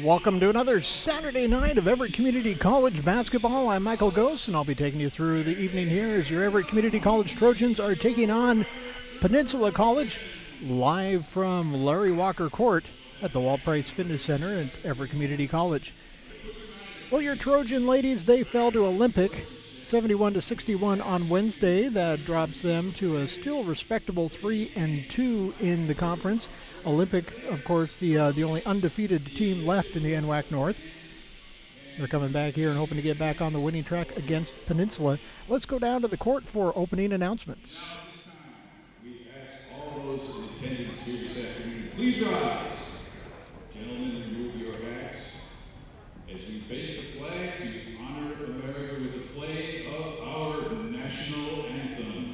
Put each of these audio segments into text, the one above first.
Welcome to another Saturday night of Everett Community College basketball. I'm Michael Gose, and I'll be taking you through the evening here as your Everett Community College Trojans are taking on Peninsula College live from Larry Walker Court at the Walt Price Fitness Center at Everett Community College. Well, your Trojan ladies, they fell to Olympic 71-61 on Wednesday. That drops them to a still respectable 3-2 in the conference. Olympic, of course, the only undefeated team left in the NWAC North. They're coming back here and hoping to get back on the winning track against Peninsula. Let's go down to the court for opening announcements. We ask all those in attendance here this afternoon, please rise. Gentlemen, remove your hats as we face the flag to honor America with the play of our national anthem.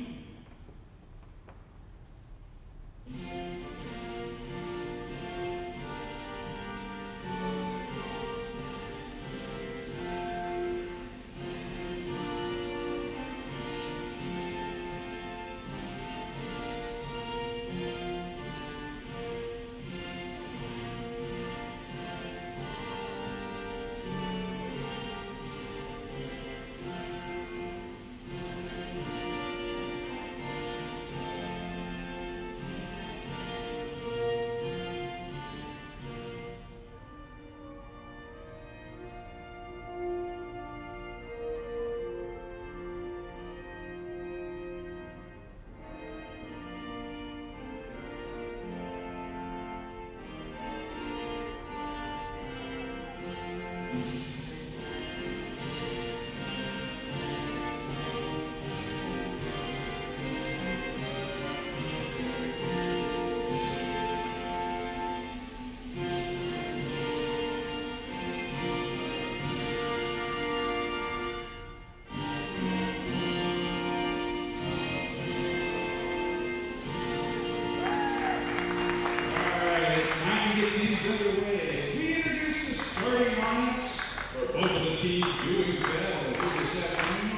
Underway as we introduce the starting lineups for both of the teams doing battle here this afternoon.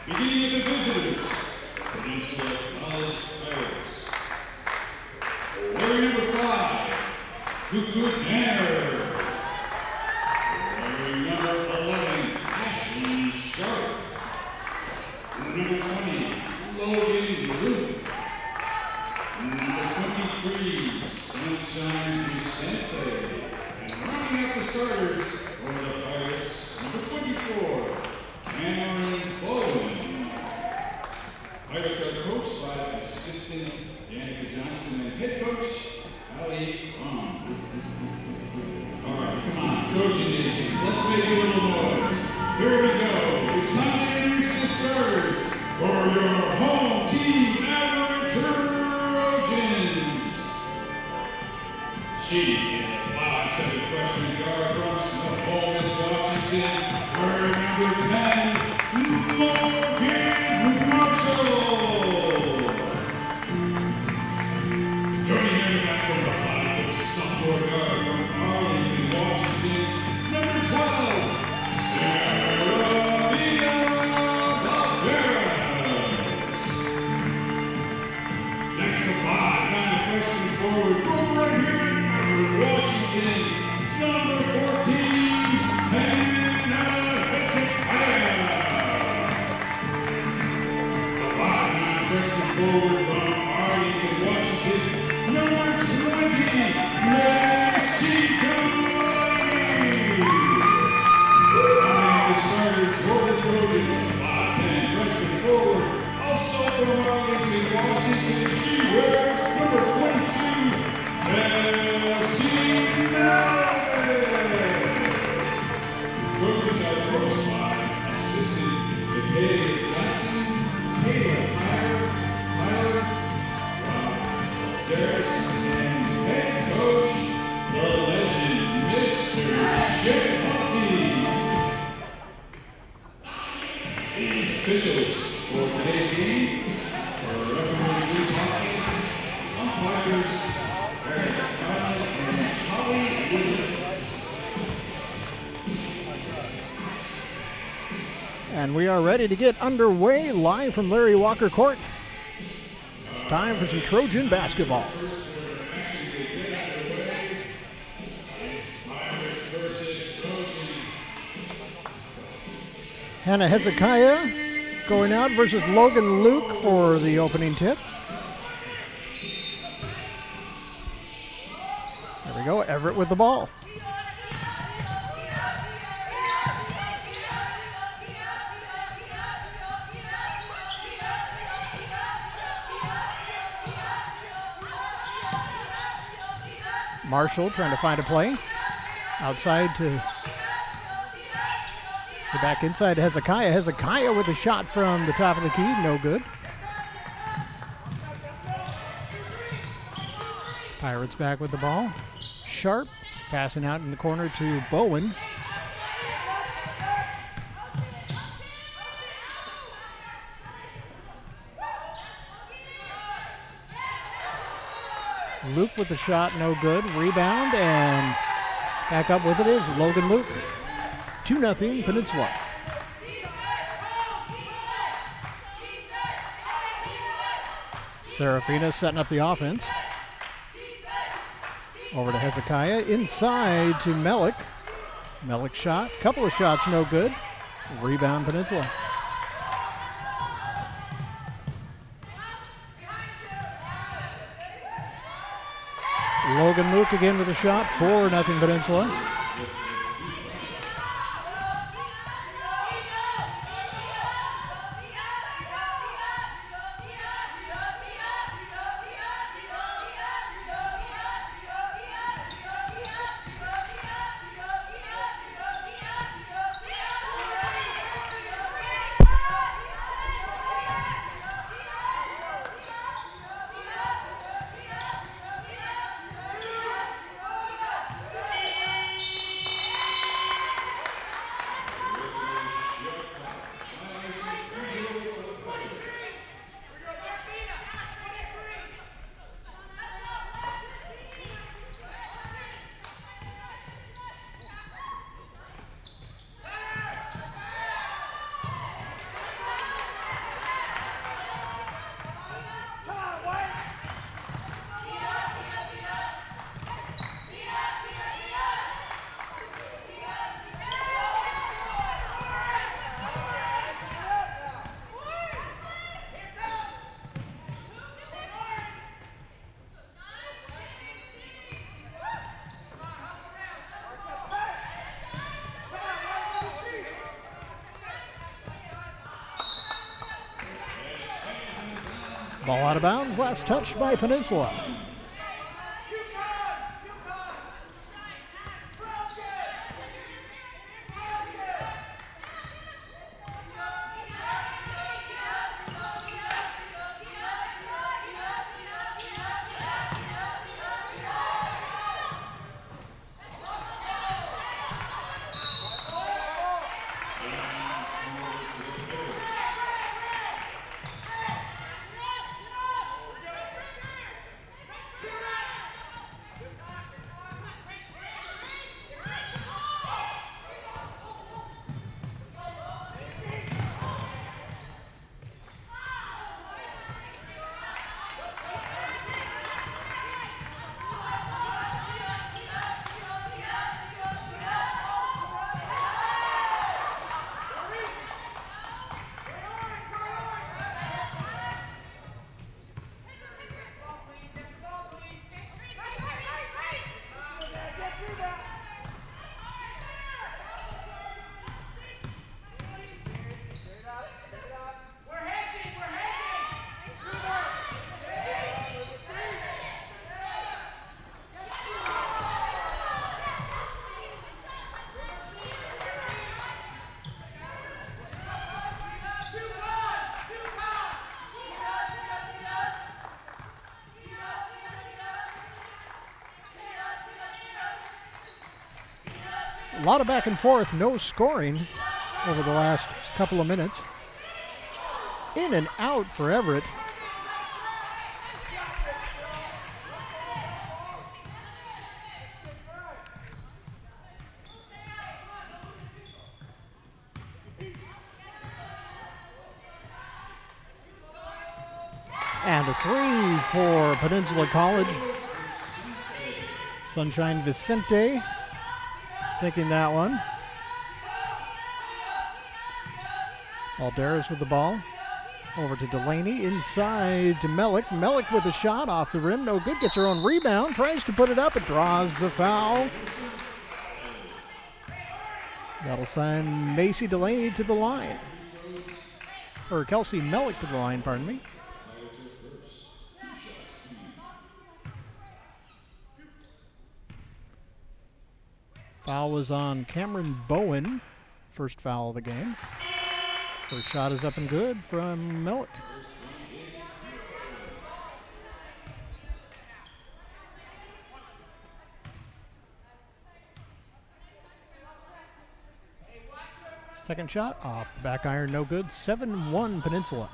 Beginning with the visitors, Peninsula College Pirates. Wearing number 5, Kuku Nair. Wearing number 11, Ashley Sharp. Number 20, Logan Luke. Number 23, Sunshine Vicente. And rounding out the starters for the Pirates, number 24, Cameron Bowen. Pirates are coached by assistant Danica Johnson and head coach Ali Khan. All right, come on, Trojan Nation, let's make a little noise. Here we go. It's time to introduce the starters for your home team, Everett Trojans. She is a 5'7" freshman guard from Snohomish, Washington, wearing number 10, Morgan Marshall. Joining her back from the 5' sophomore guard from Arlington, Washington, number 12, Sarah Valderas. Next to 5'9" freshman forward from right here in Everett, Washington, number 14, Hannah Hezekiah. The 5'9" freshman forward from Arlington, Washington, number 20, Macy Delaney. The starters for the Trojans, 5'10" freshman forward, also from Arlington, Washington, she wears number 22, Elsie Melvin. Trojans are coached by assistant Michaela Jackson, Kayla Tyler, Rob Harris, and head coach, the legend, Mr. Shea Hockey. The officials for today's game are referee Bruce Hockey, umpires Eric Kyle and Holly Williams. And we are ready to get underway live from Larry Walker Court. It's time for some Trojan basketball. It's Pirates Hannah Hezekiah going out versus Logan Luke for the opening tip. There we go, Everett with the ball. Marshall trying to find a play. Outside to back inside to Hezekiah. Hezekiah with a shot from the top of the key, no good. Pirates back with the ball. Sharp passing out in the corner to Bowen. Luke with the shot, no good. Rebound, and back up with it is Logan Luke. 2-0 Peninsula. Serafina setting up the offense. Over to Hezekiah, inside to Melick. Melick shot, couple of shots, no good. Rebound Peninsula. Logan Luke again with a shot, 4-0 Peninsula. Ball out of bounds, last touch by Peninsula. A lot of back and forth, no scoring over the last couple of minutes. In and out for Everett. And a three for Peninsula College. Sunshine Vicente sinking that one. Alderis with the ball. Over to Delaney, inside to Melick. Melick with a shot off the rim, no good. Gets her own rebound, tries to put it up, and draws the foul. That'll send Macy Delaney to the line. Or Kelsey Melick to the line, pardon me. Foul was on Cameron Bowen. First foul of the game. First shot is up and good from Melick. Second shot off the back iron, no good. 7-1 Peninsula.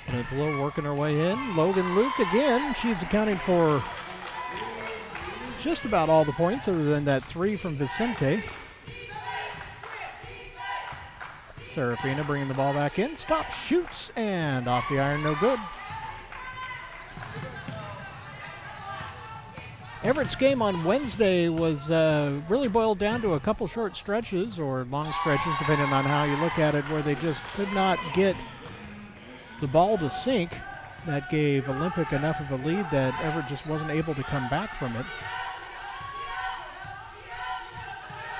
Peninsula working her way in. Logan Luke again. She's accounting for just about all the points other than that 3 from Vicente. Serafina bringing the ball back in. Stops, shoots, and off the iron, no good. Everett's game on Wednesday was really boiled down to a couple short stretches, or long stretches, depending on how you look at it, where they just could not get the ball to sink. That gave Olympic enough of a lead that Everett just wasn't able to come back from it.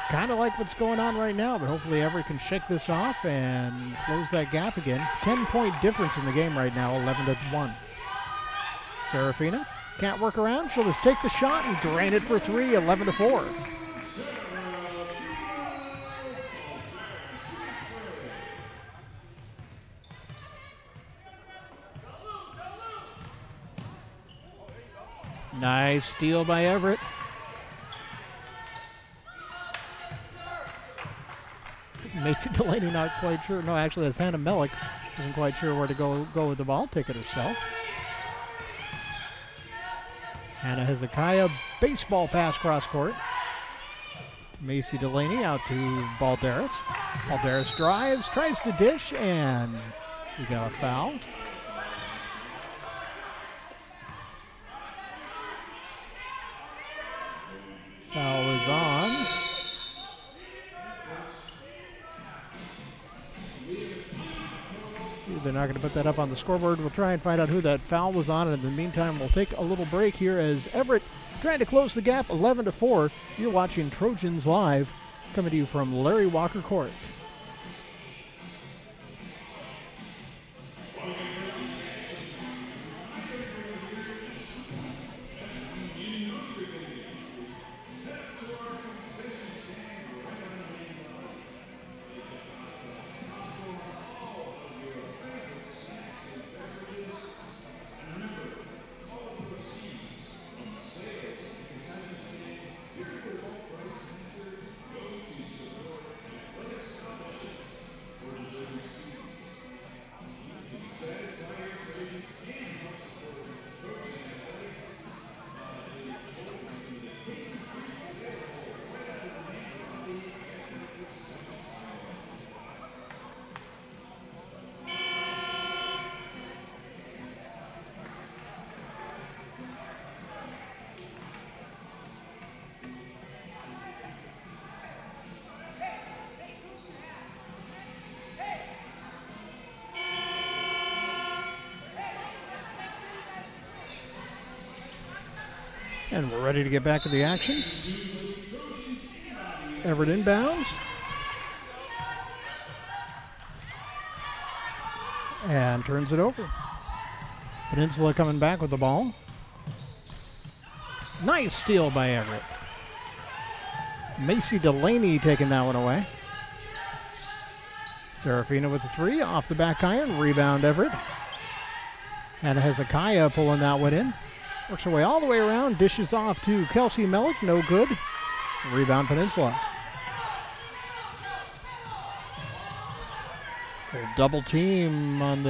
Kind of like what's going on right now, but hopefully Everett can shake this off and close that gap again. 10-point difference in the game right now, 11-1. Serafina can't work around. She'll just take the shot and drain it for 3, 11-4. Nice steal by Everett. Macy Delaney not quite sure. No, actually that's Hannah Melick. Isn't quite sure where to go with the ball. Take it herself. Hannah Hezekiah, baseball pass cross court. Macy Delaney out to Balderas. Balderas drives, tries to dish, and we got a foul. Foul is on. They're not going to put that up on the scoreboard. We'll try and find out who that foul was on. And in the meantime, we'll take a little break here as Everett trying to close the gap, 11-4. You're watching Trojans Live, coming to you from Larry Walker Court. And we're ready to get back to the action. Everett inbounds. And turns it over. Peninsula coming back with the ball. Nice steal by Everett. Macy Delaney taking that one away. Serafina with the 3 off the back iron. Rebound Everett. And Hezekiah pulling that one in. Works her way all the way around. Dishes off to Kelsey Melick. No good. Rebound Peninsula. Double team on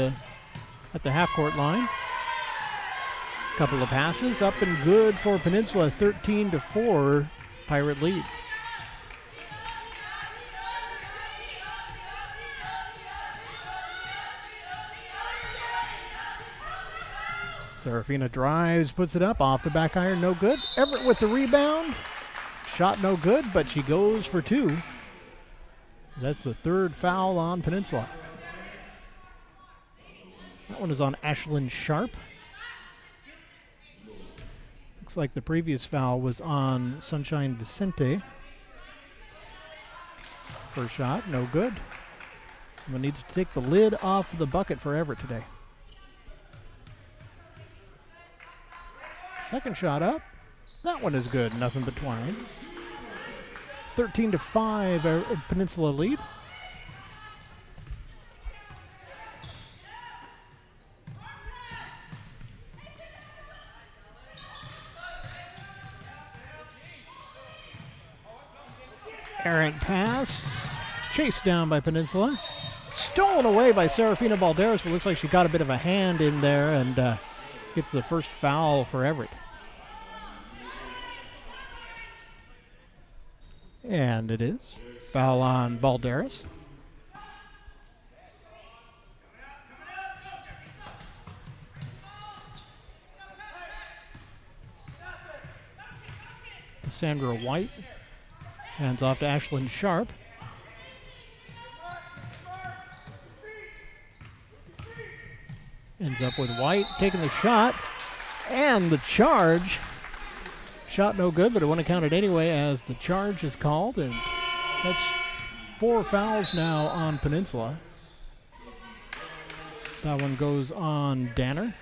at the half court line. Couple of passes up and good for Peninsula. 13-4 Pirate lead. Serafina drives, puts it up, off the back iron, no good. Everett with the rebound. Shot no good, but she goes for two. That's the third foul on Peninsula. That one is on Ashlyn Sharp. Looks like the previous foul was on Sunshine Vicente. First shot, no good. Someone needs to take the lid off the bucket for Everett today. Second shot up. That one is good, nothing but twine. 13-5, Peninsula lead. Errant pass, chased down by Peninsula. Stolen away by Serafina Balderas, but looks like she got a bit of a hand in there and gets the first foul for Everett. And it is. Foul on Balderas. Cassandra White hands off to Ashlyn Sharp. Ends up with White taking the shot and the charge. Shot no good, but it wouldn't count it anyway as the charge is called, and that's 4 fouls now on Peninsula. That one goes on Danner.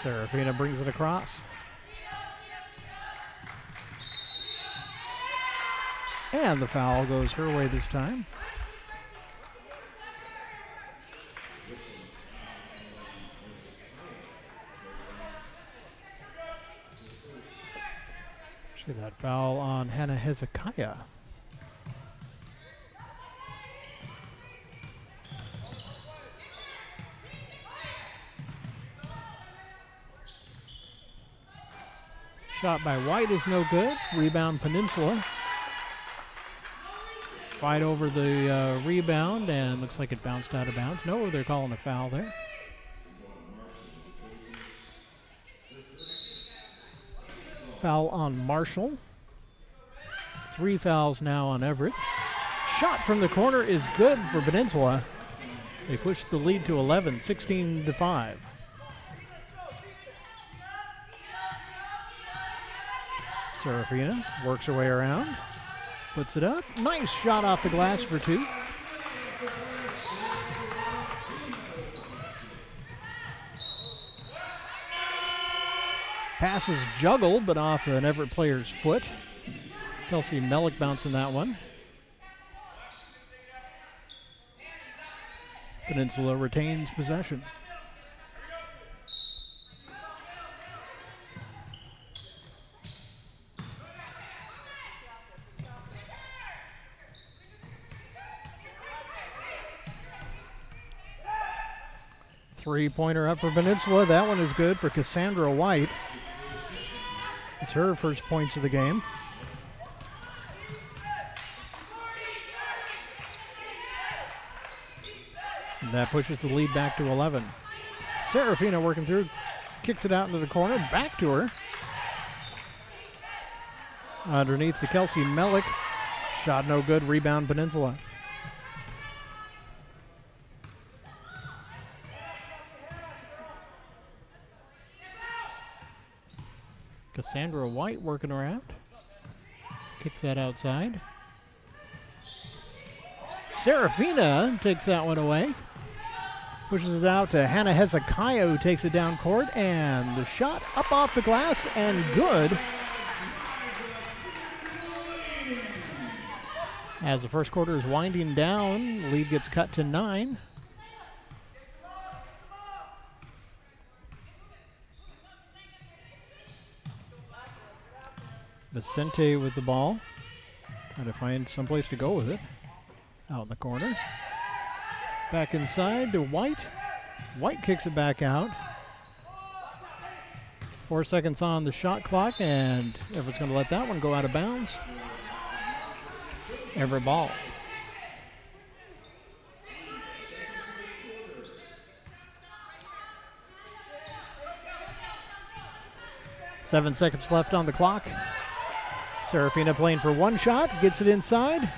Serafina brings it across. And the foul goes her way this time. See that foul on Hannah Hezekiah. Shot by White is no good. Rebound Peninsula. Fight over the rebound, and looks like it bounced out of bounds. No, they're calling a foul there. Foul on Marshall. 3 fouls now on Everett. Shot from the corner is good for Peninsula. They push the lead to 11, 16-5. Serafina works her way around, puts it up. Nice shot off the glass for 2. Pass is juggled, but off an Everett player's foot. Kelsey Mellick bouncing that one. Peninsula retains possession. Three-pointer up for Peninsula. That one is good for Cassandra White. It's her first points of the game. And that pushes the lead back to 11. Serafina working through, kicks it out into the corner, back to her. Underneath to Kelsey Mellick. Shot no good, rebound Peninsula. Cassandra White working around. Kicks that outside. Serafina takes that one away. Pushes it out to Hannah Hezekiah, who takes it down court. And the shot up off the glass and good. As the first quarter is winding down, the lead gets cut to 9. Vicente with the ball. Trying to find someplace to go with it. Out in the corner. Back inside to White. White kicks it back out. 4 seconds on the shot clock, and Everett's going to let that one go out of bounds. Everett ball. Seven seconds left on the clock. Serafina playing for one shot, gets it inside.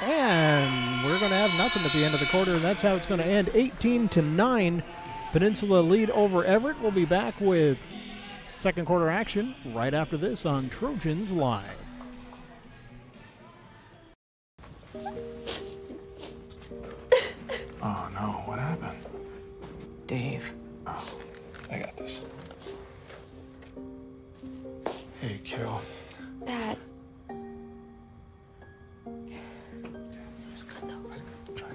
And we're going to have nothing at the end of the quarter, and that's how it's going to end. 18-9, Peninsula lead over Everett. We'll be back with second quarter action right after this on Trojans Live. Oh no, what happened? Dave. Oh, I got this. Hey, Carol. Dad. It's good though. Good. Try.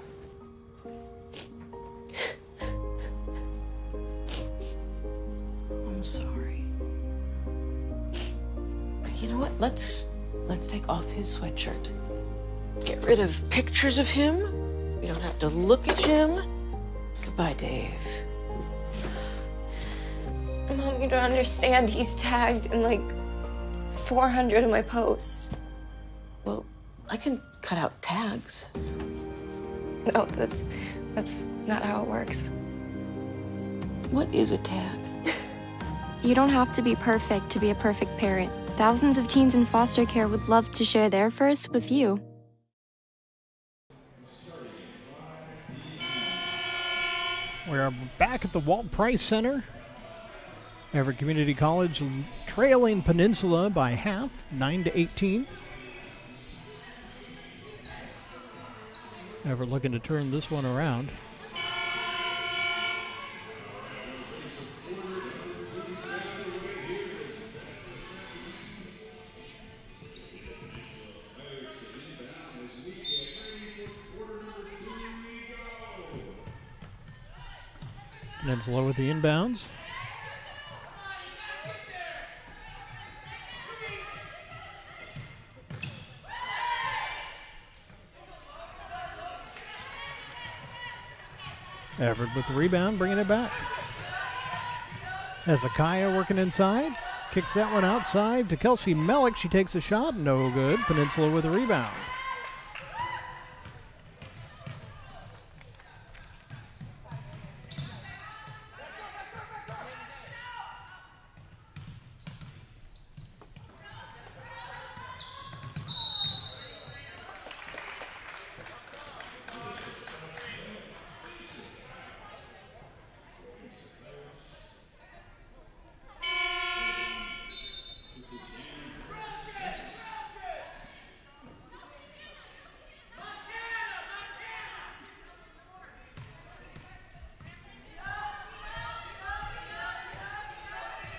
I'm sorry. Okay, you know what? Let's take off his sweatshirt. Get rid of pictures of him. We don't have to look at him. Goodbye, Dave. Mom, you don't understand. He's tagged in like 400 of my posts. Well, I can cut out tags. No, that's not how it works. What is a tag? You don't have to be perfect to be a perfect parent. Thousands of teens in foster care would love to share their first with you. We're back at the Walt Price Center. Everett Community College trailing Peninsula by half, 9-18. Everett looking to turn this one around. Peninsula with the inbounds. Everett with the rebound, bringing it back. Hezekiah working inside. Kicks that one outside to Kelsey Mellick. She takes a shot, no good. Peninsula with a rebound.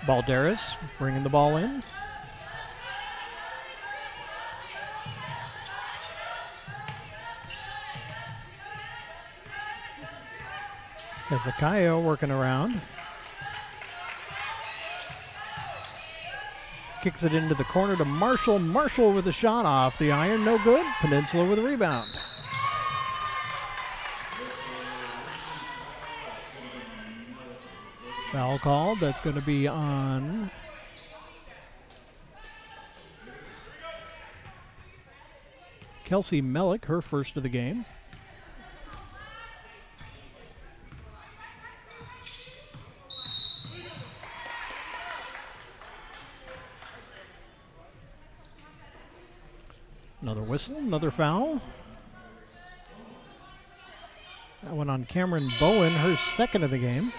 Balderas bringing the ball in. Hezekiah working around. Kicks it into the corner to Marshall. Marshall with a shot off the iron, no good. Peninsula with a rebound. Foul called. That's going to be on Kelsey Mellick, her first of the game. Another whistle, another foul. That one on Cameron Bowen, her second of the game.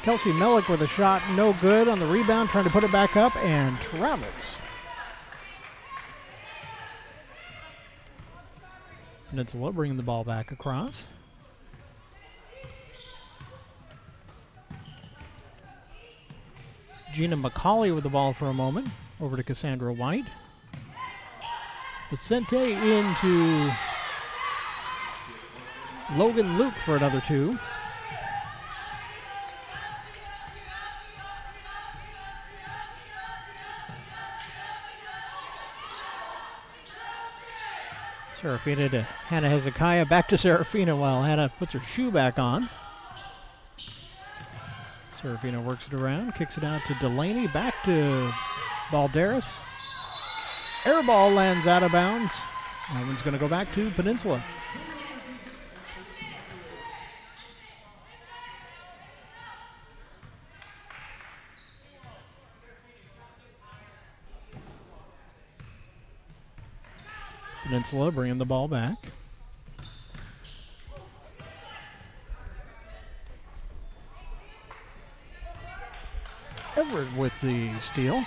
Kelsey Mellick with a shot, no good on the rebound, trying to put it back up, and travels. Peninsula bringing the ball back across. Gina McCauley with the ball for a moment, over to Cassandra White. Vicente into Logan Luke for another 2. Serafina to Hannah Hezekiah. Back to Serafina while Hannah puts her shoe back on. Serafina works it around, kicks it out to Delaney. Back to Balderas. Air ball lands out of bounds. That one's going to go back to Peninsula. Peninsula bringing the ball back. Everett with the steal.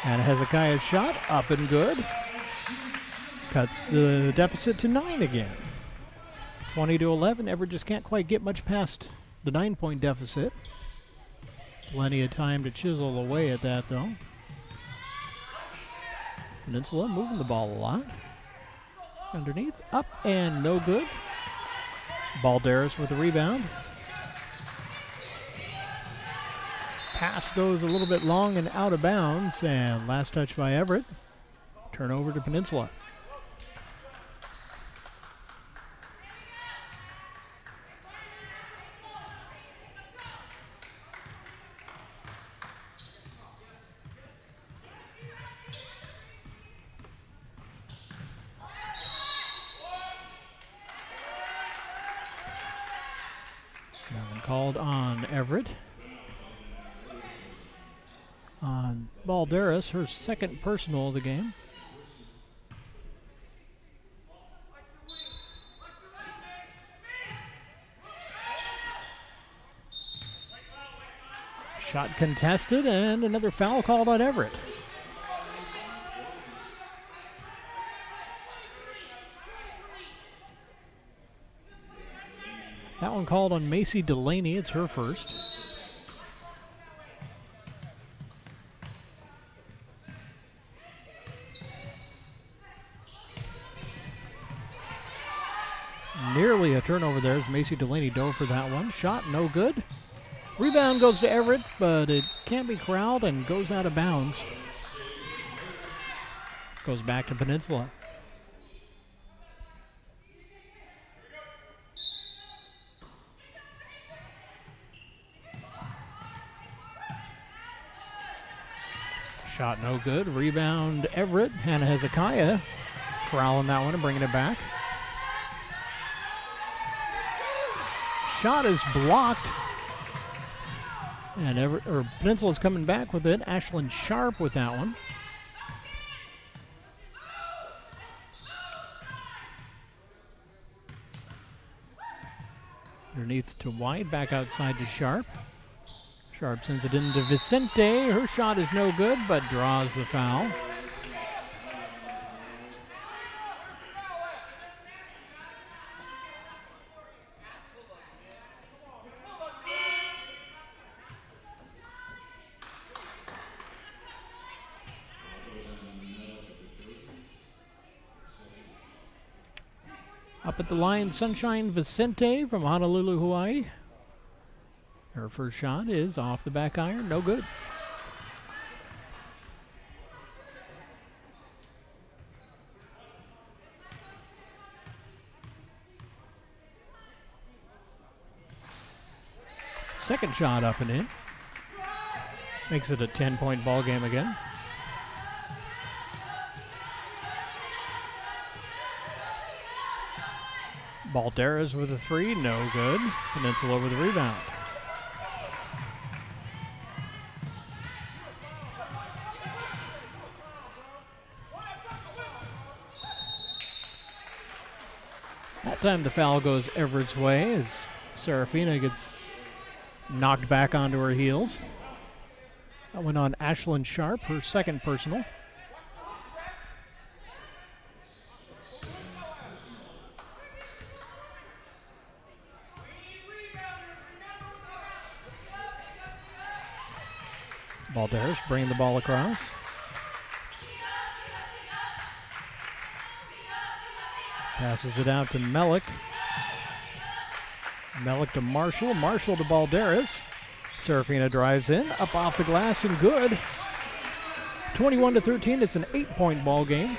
And Hezekiah's shot up and good. Cuts the deficit to 9 again. 20-11. Everett just can't quite get much past the 9-point deficit. Plenty of time to chisel away at that though. Peninsula moving the ball a lot. Underneath, up and no good. Balderas with the rebound. Pass goes a little bit long and out of bounds, and last touch by Everett. Turnover to Peninsula. Called on Everett. On Balderas, her second personal of the game. Shot contested and another foul called on Everett. That one called on Macy Delaney. It's her first. Nearly a turnover there as Macy Delaney dove for that one. Shot no good. Rebound goes to Everett, but it can't be corralled and goes out of bounds. Goes back to Peninsula. Shot no good. Rebound Everett. Hannah Hezekiah corralling that one and bringing it back. Shot is blocked. And Peninsula's coming back with it. Ashlyn Sharp with that one. Underneath to White. Back outside to Sharp. Sharp sends it into Vicente. Her shot is no good, but draws the foul. Up at the line, Sunshine Vicente from Honolulu, Hawaii. Her first shot is off the back iron, no good. Second shot up and in. Makes it a 10-point ball game again. Balderas with a three, no good. Peninsula with a rebound. That time the foul goes Everett's way as Serafina gets knocked back onto her heels. That went on Ashlyn Sharp, her second personal. Balderas bringing the ball across. Passes it out to Melick. Melick to Marshall. Marshall to Balderas. Serafina drives in, up off the glass and good. 21-13, it's an 8-point ball game.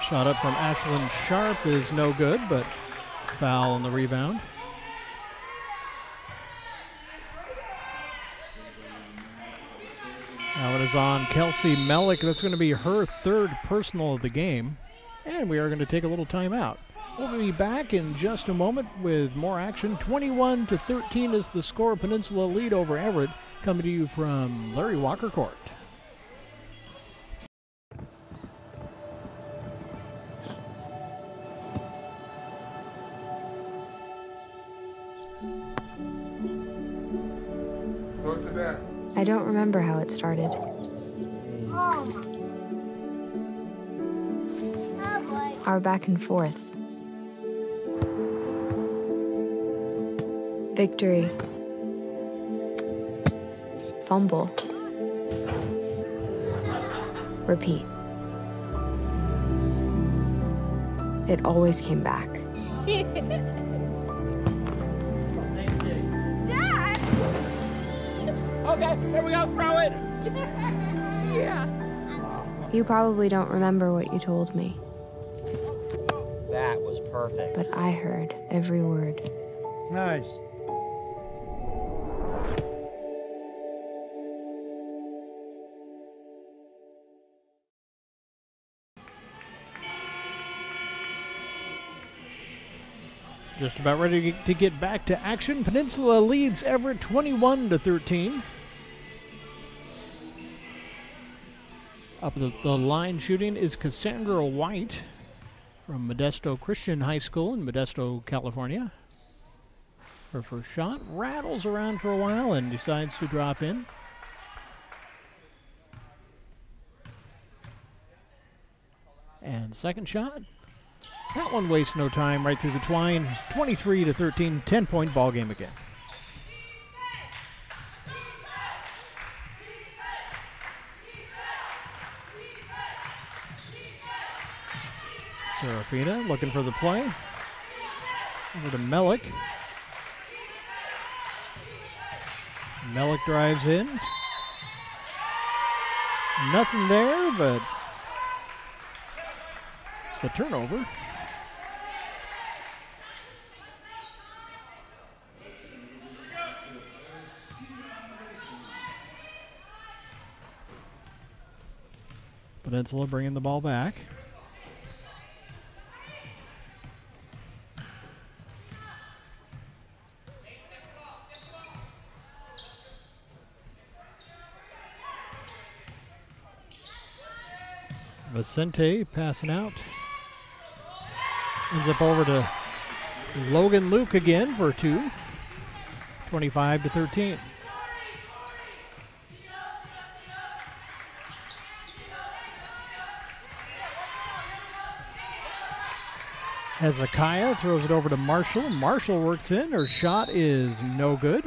Shot up from Ashlyn Sharp is no good, but foul on the rebound. Now it is on Kelsey Melick. That's going to be her third personal of the game. And we are going to take a little timeout. We'll be back in just a moment with more action. 21-13 is the score. Peninsula lead over Everett, coming to you from Larry Walker Court. I don't remember how it started. Our back and forth. Victory. Fumble. Repeat. It always came back. Okay, here we go, throw it! Yeah. You probably don't remember what you told me. That was perfect. But I heard every word. Nice. Just about ready to get back to action. Peninsula leads Everett 21-13. Up the line shooting is Cassandra White from Modesto Christian High School in Modesto, California. Her first shot rattles around for a while and decides to drop in. And second shot. That one wastes no time, right through the twine. 23-13, 10-point ball game again. Serafina looking for the play. Over to Melick. Melick drives in. Nothing there, but the turnover. Peninsula bringing the ball back. Vicente passing out. Ends up over to Logan Luke again for two. 25-13. Hezekiah throws it over to Marshall. Marshall works in. Her shot is no good.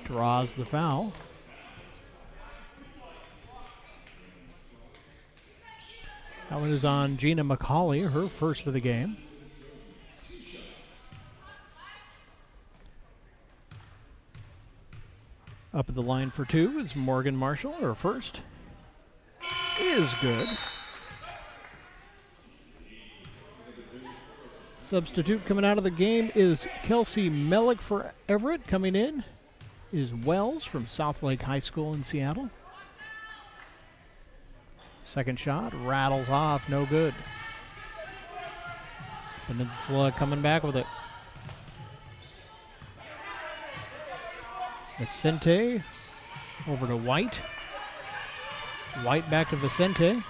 Draws the foul. That one is on Gina McCauley, her first of the game. Up at the line for two is Morgan Marshall. Her first is good. Substitute coming out of the game is Kelsey Melick for Everett. Coming in is Wells from Southlake High School in Seattle. Second shot rattles off, no good. Peninsula coming back with it. Vicente over to White. White back to Vicente.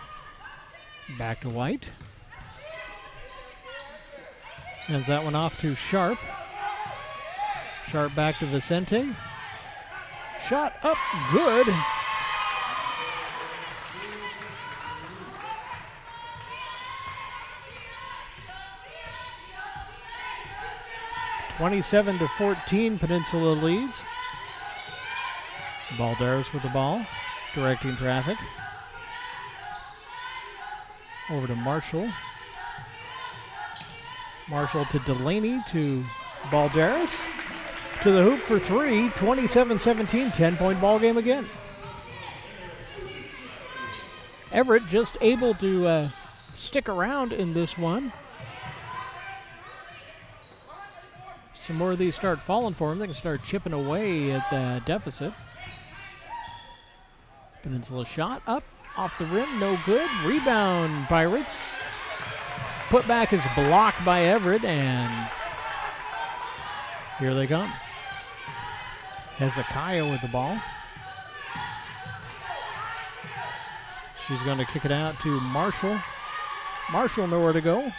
Back to White. Hands that one off to Sharp. Sharp back to Vicente. shot up, good. (27-14), Peninsula leads. Balderas with the ball, directing traffic. Over to Marshall. Marshall to Delaney to Balderas. To the hoop for three, 27-17, 10-point ball game again. Everett just able to stick around in this one. Some more of these start falling for them. They can start chipping away at the deficit. Peninsula shot up, off the rim, no good. Rebound, Pirates. Putback is blocked by Everett, and here they come. Hezekiah with the ball. She's going to kick it out to Marshall. Marshall nowhere to go.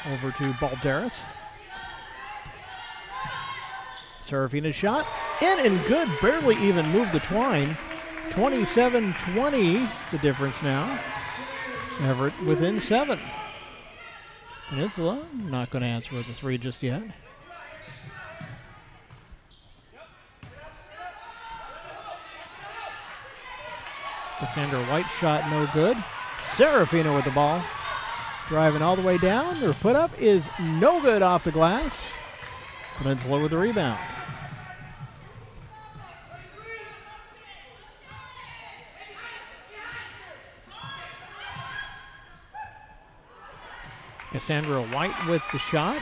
Over to Balderas. Serafina's shot. In and good. Barely even moved the twine. 27-20 the difference now. Everett within 7. Peninsula not going to answer with the three just yet. Cassandra White shot no good. Serafina with the ball. Driving all the way down. Her put up is no good off the glass. Peninsula with the rebound. Cassandra White with the shot.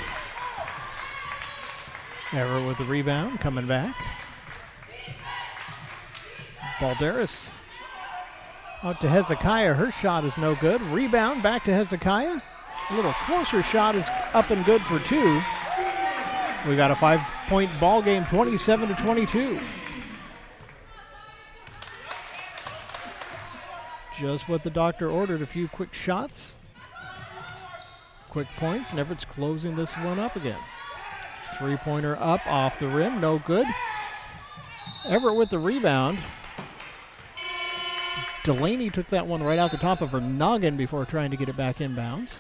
Everett with the rebound, coming back. Balderas out to Hezekiah. Her shot is no good. Rebound back to Hezekiah. A little closer shot is up and good for two. We got a 5-point ball game, 27-22. Just what the doctor ordered, a few quick shots. Quick points, and Everett's closing this one up again. Three-pointer up off the rim, no good. Everett with the rebound. Delaney took that one right out the top of her noggin before trying to get it back inbounds.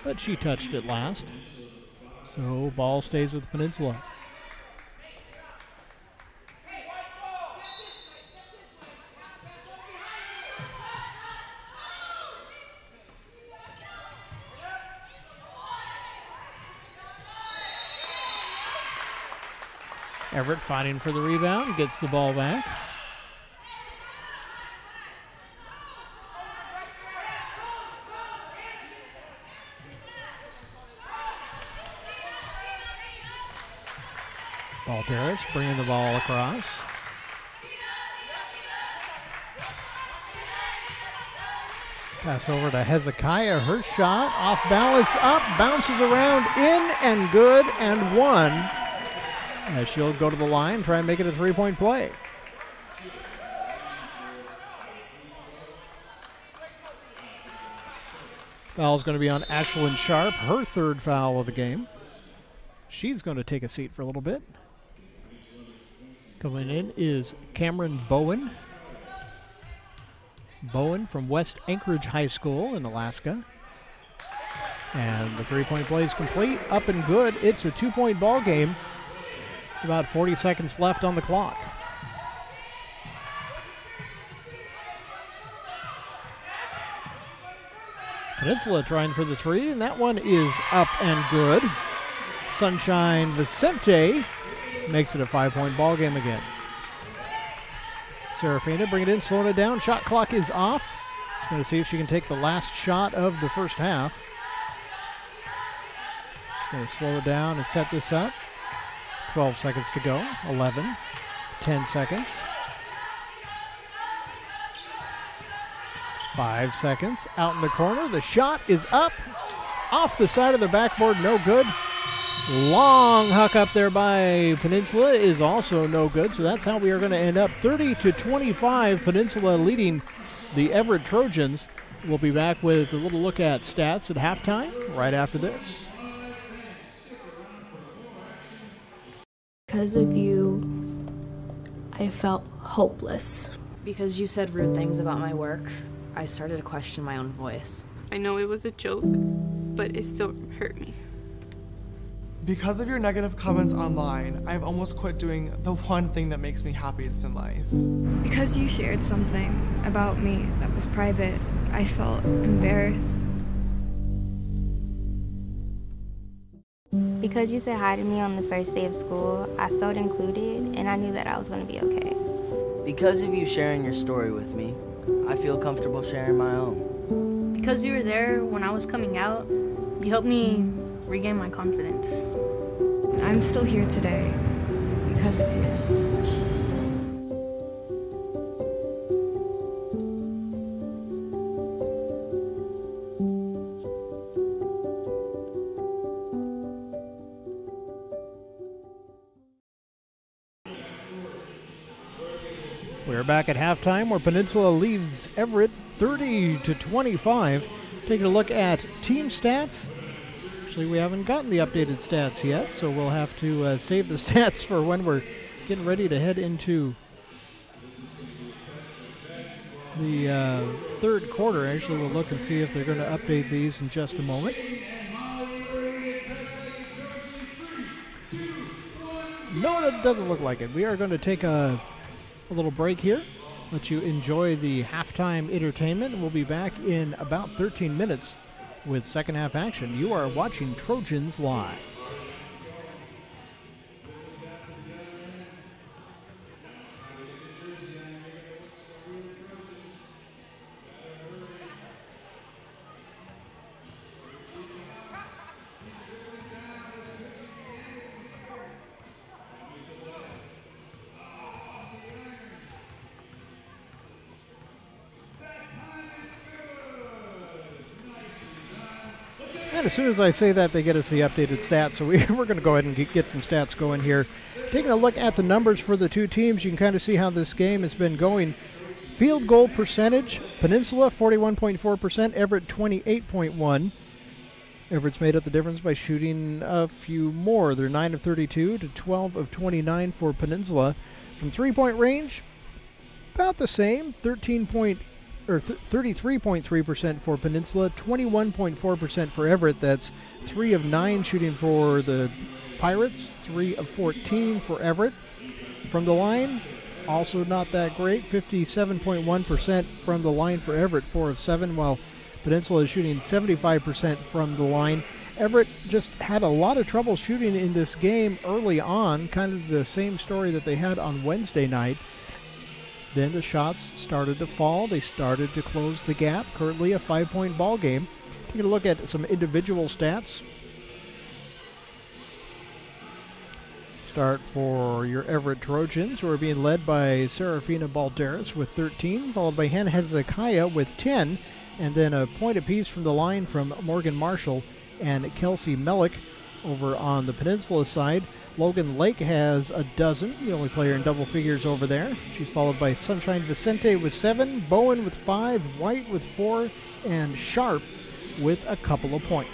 But she touched it last. So ball stays with Peninsula. Everett fighting for the rebound, gets the ball back. Balderas bringing the ball across. Pass over to Hezekiah. Her shot off balance, up, bounces around, in and good, and one. As she'll go to the line, try and make it a three-point play. Foul's going to be on Ashlyn Sharp, her third foul of the game. She's going to take a seat for a little bit. Coming in is Cameron Bowen. Bowen from West Anchorage High School in Alaska. And the three-point play is complete, up and good. It's a two-point ball game. About 40 seconds left on the clock. Peninsula trying for the three, and that one is up and good. Sunshine Vicente makes it a 5-point ball game again. Serafina bring it in, slowing it down. Shot clock is off. She's going to see if she can take the last shot of the first half. Going to slow it down and set this up. 12 seconds to go. 11. 10 seconds. 5 seconds. Out in the corner. The shot is up. Off the side of the backboard. No good. Long huck up there by Peninsula is also no good. So that's how we are going to end up. 30-25. Peninsula leading the Everett Trojans. We'll be back with a little look at stats at halftime right after this. Because of you, I felt hopeless. Because you said rude things about my work, I started to question my own voice. I know it was a joke, but it still hurt me. Because of your negative comments online, I've almost quit doing the one thing that makes me happiest in life. Because you shared something about me that was private, I felt embarrassed. Because you said hi to me on the first day of school, I felt included and I knew that I was going to be okay. Because of you sharing your story with me, I feel comfortable sharing my own. Because you were there when I was coming out, you helped me regain my confidence. I'm still here today because of you. We're back at halftime where Peninsula leads Everett 30-25. Taking a look at team stats. Actually, we haven't gotten the updated stats yet, so we'll have to save the stats for when we're getting ready to head into the third quarter. Actually, we'll look and see if they're going to update these in just a moment. No, it doesn't look like it. We are going to take a little break here, let you enjoy the halftime entertainment, and we'll be back in about 13 minutes with second half action. You are watching Trojans Live. And as soon as I say that, they get us the updated stats. So we're going to go ahead and get some stats going here. Taking a look at the numbers for the two teams, you can kind of see how this game has been going. Field goal percentage, Peninsula 41.4%, Everett 28.1%. Everett's made up the difference by shooting a few more. They're 9 of 32 to 12 of 29 for Peninsula. From three-point range, about the same, 33.3% for Peninsula, 21.4% for Everett. That's 3 of 9 shooting for the Pirates, 3 of 14 for Everett. From the line, also not that great, 57.1% from the line for Everett, 4 of 7, while Peninsula is shooting 75% from the line. Everett just had a lot of trouble shooting in this game early on, kind of the same story that they had on Wednesday night. Then the shots started to fall. They started to close the gap. Currently a 5-point ball game. Taking a look at some individual stats. Start for your Everett Trojans, who are being led by Serafina Balderas with 13, followed by Hannah Hezekiah with 10, and then a point apiece from the line from Morgan Marshall and Kelsey Mellick. Over on the Peninsula side, Logan Lake has a dozen, the only player in double figures over there. She's followed by Sunshine Vicente with 7, Bowen with 5, White with 4, and Sharp with a couple of points.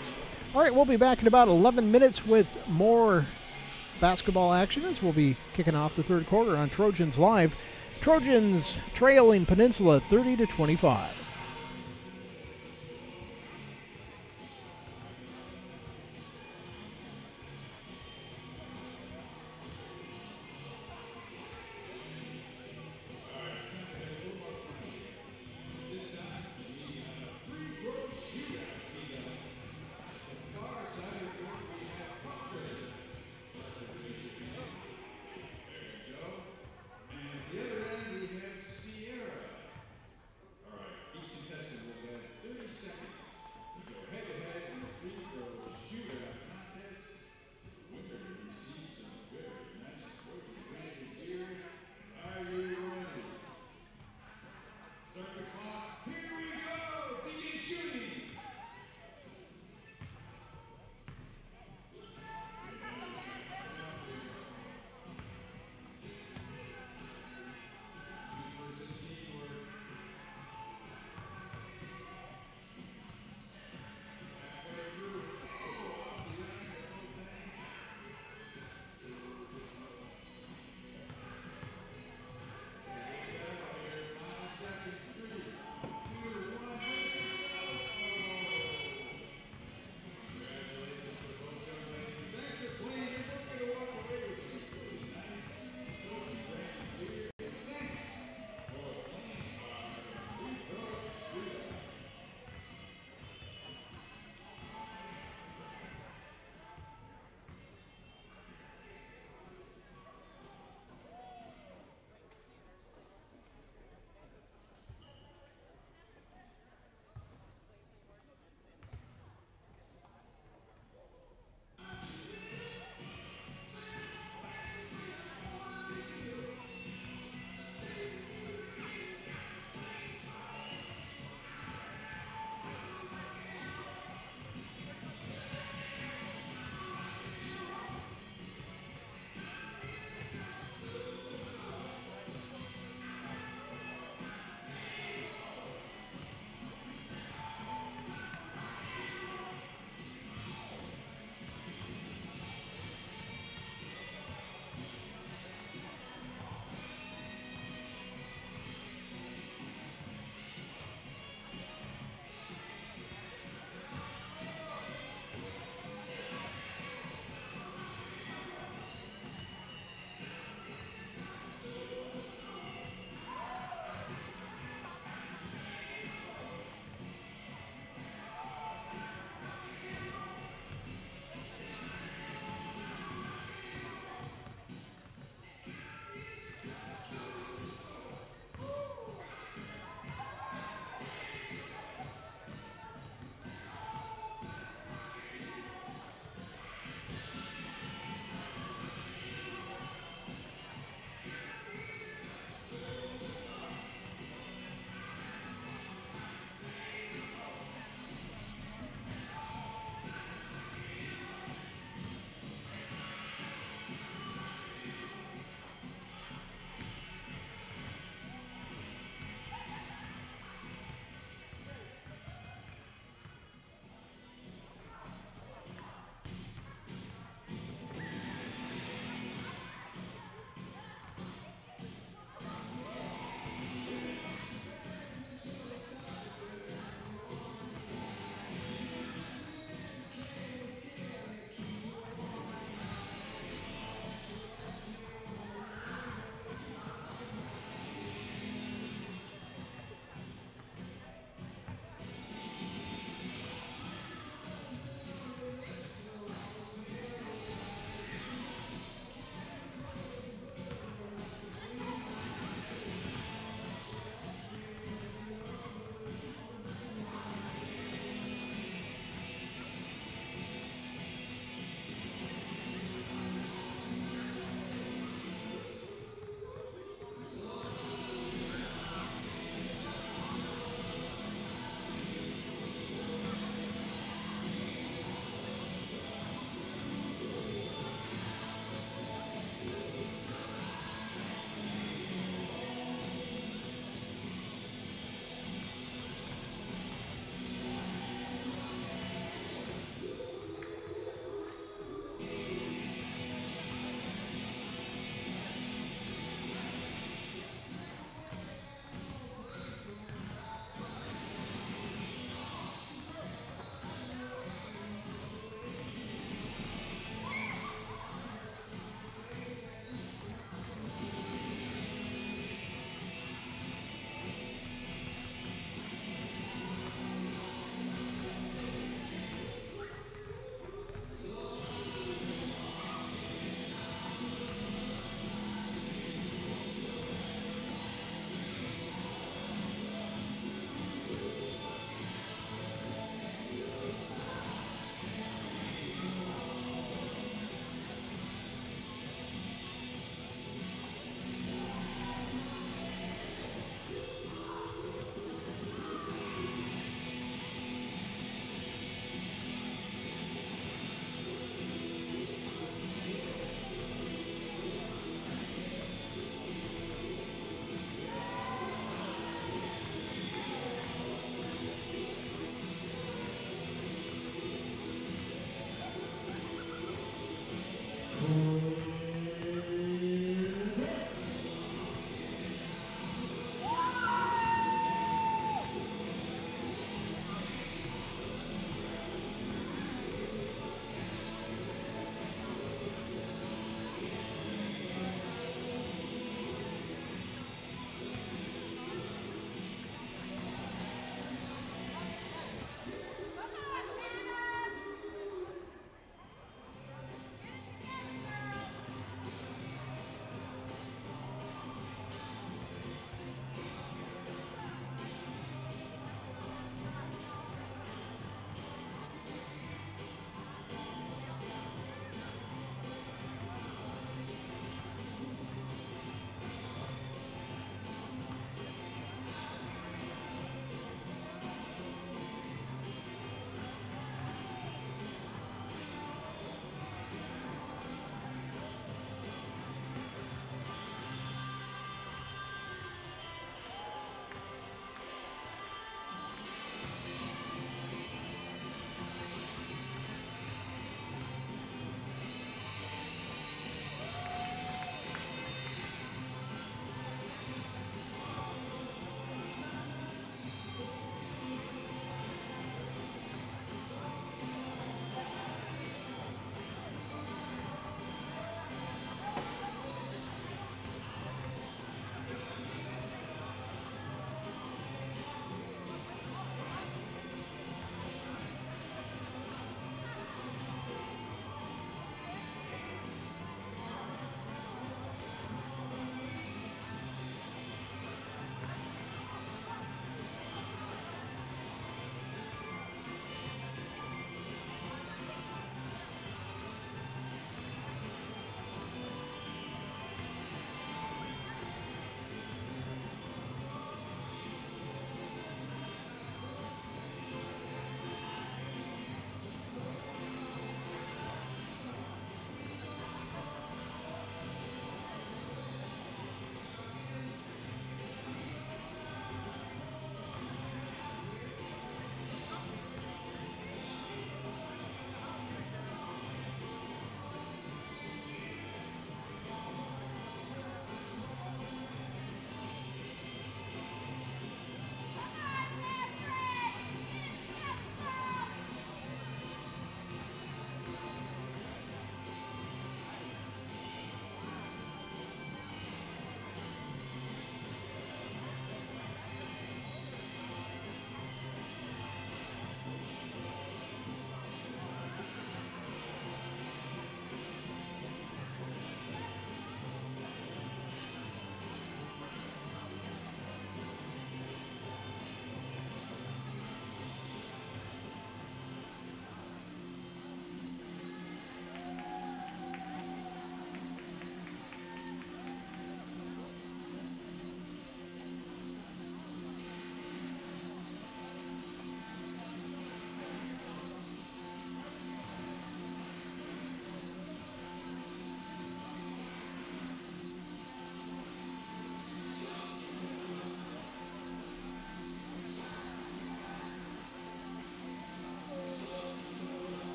All right, we'll be back in about 11 minutes with more basketball action as we'll be kicking off the third quarter on Trojans Live. Trojans trailing Peninsula 30-25.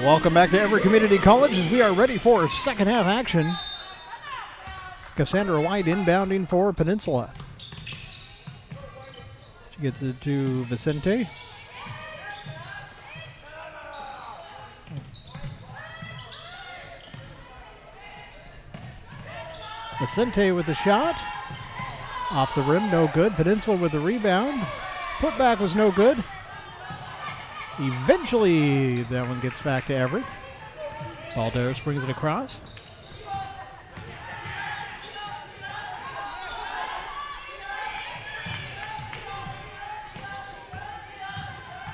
Welcome back to Everett Community College as we are ready for second half action. Cassandra White inbounding for Peninsula. She gets it to Vicente. Vicente with the shot. Off the rim, no good. Peninsula with the rebound. Putback was no good. Eventually, that one gets back to Everett. Balderas brings it across.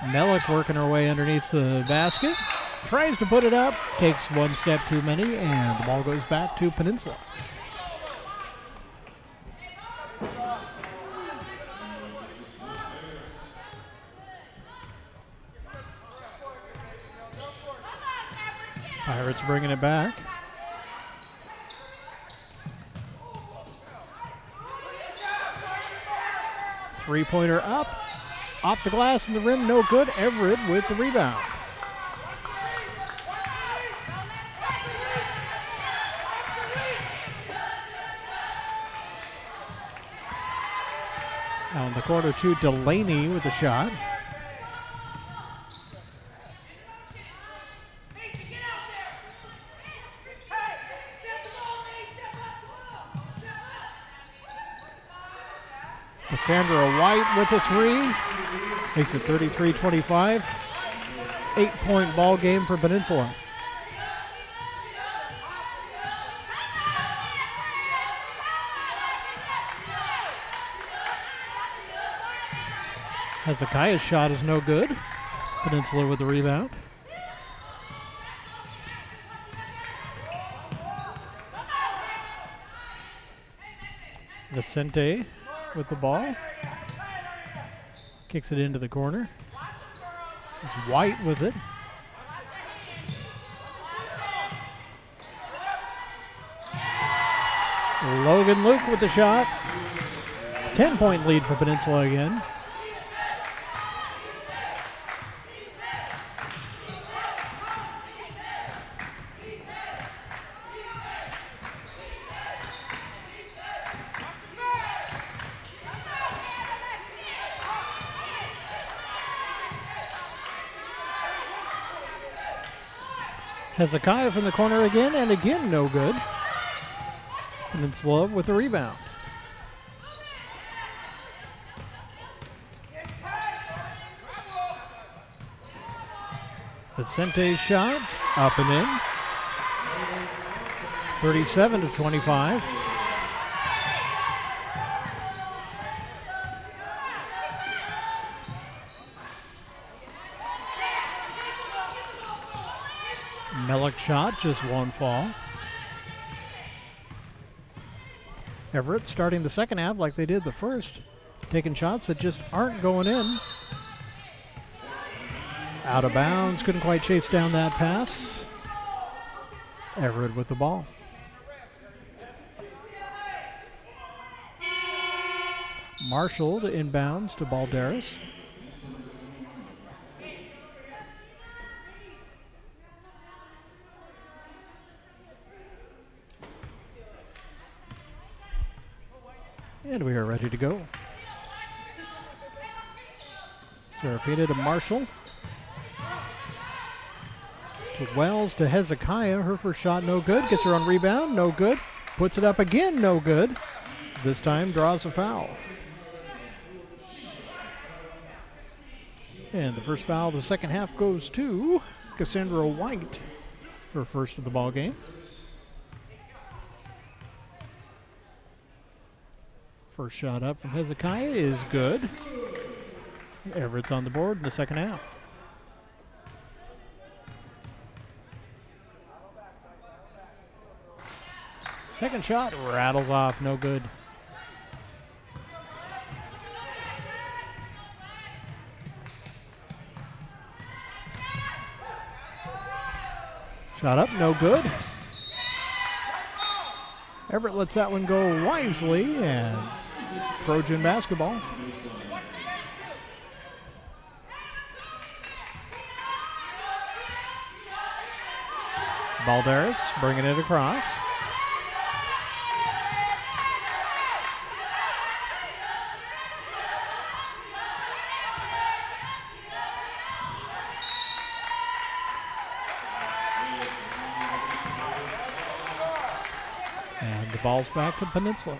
Melich working her way underneath the basket. Tries to put it up. Takes one step too many, and the ball goes back to Peninsula. Pirates bringing it back. Three-pointer up. Off the glass and the rim, no good. Everett with the rebound. Now in the corner to Delaney with the shot. Cassandra White with a three. Makes it 33-25. 8-point ball game for Peninsula. Hezekiah's shot is no good. Peninsula with the rebound. Vicente with the ball. Kicks it into the corner. It's White with it. Logan Luke with the shot. 10-point lead for Peninsula again. Hezekiah from the corner again, and again no good. Peninsula with the rebound. Vicente's shot, up and in. 37-25. Melich shot, just one fall. Everett starting the second half like they did the first, taking shots that just aren't going in. Out of bounds, couldn't quite chase down that pass. Everett with the ball. Marshall to inbounds to Balderas. And we are ready to go. Serafina to Marshall. To Wells to Hezekiah. Her first shot no good. Gets her own rebound, no good. Puts it up again, no good. This time draws a foul. And the first foul of the second half goes to Cassandra White. Her first of the ball game. First shot up from Hezekiah is good. Everett's on the board in the second half. Second shot rattles off, no good. Shot up, no good. Everett lets that one go wisely, and Trojan basketball. Balderas bringing it across. And the ball's back to Peninsula.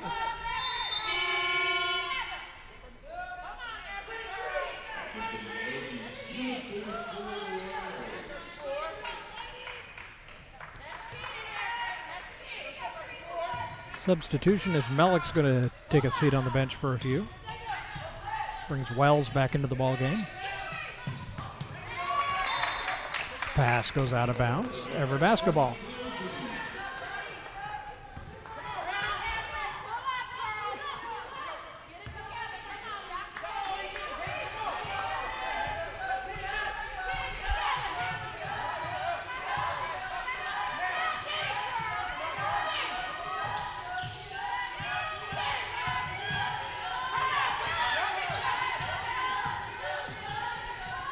Substitution as Mellick's going to take a seat on the bench for a few. Brings Wells back into the ball game. Pass goes out of bounds. Everett basketball.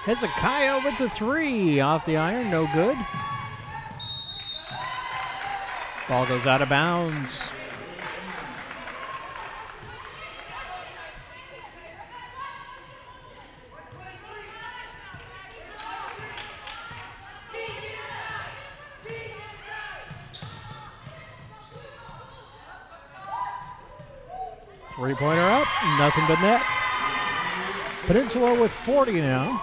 Hezekiah with the three off the iron, no good. Ball goes out of bounds. Three-pointer up, nothing but net. Peninsula with 40 now.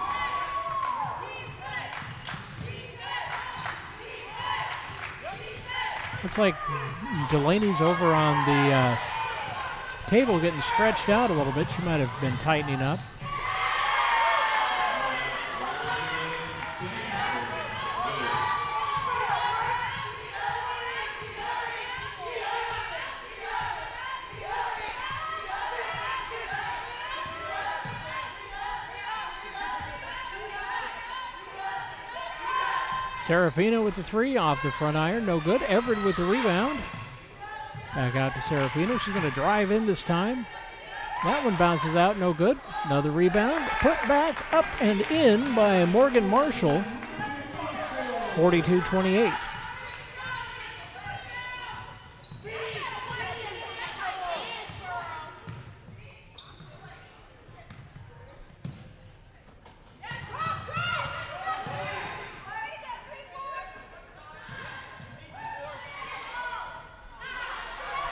Looks like Delaney's over on the table getting stretched out a little bit. She might have been tightening up. Serafina with the three off the front iron, no good. Everett with the rebound. Back out to Serafina. She's going to drive in this time. That one bounces out, no good. Another rebound. Put back up and in by Morgan Marshall. 42-28.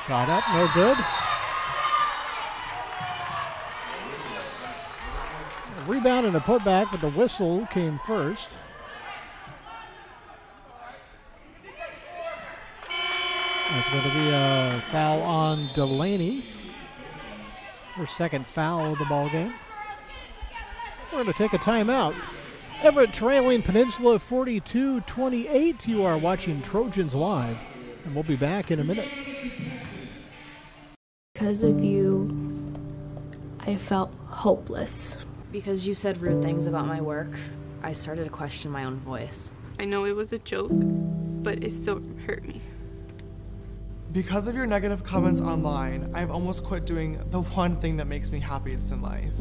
Shot up, no good. A rebound and a putback, but the whistle came first. That's going to be a foul on Delaney. Her second foul of the ball game. We're going to take a timeout. Everett trailing Peninsula 42-28. You are watching Trojans Live, and we'll be back in a minute. Because of you, I felt hopeless. Because you said rude things about my work, I started to question my own voice. I know it was a joke, but it still hurt me. Because of your negative comments online, I've almost quit doing the one thing that makes me happiest in life.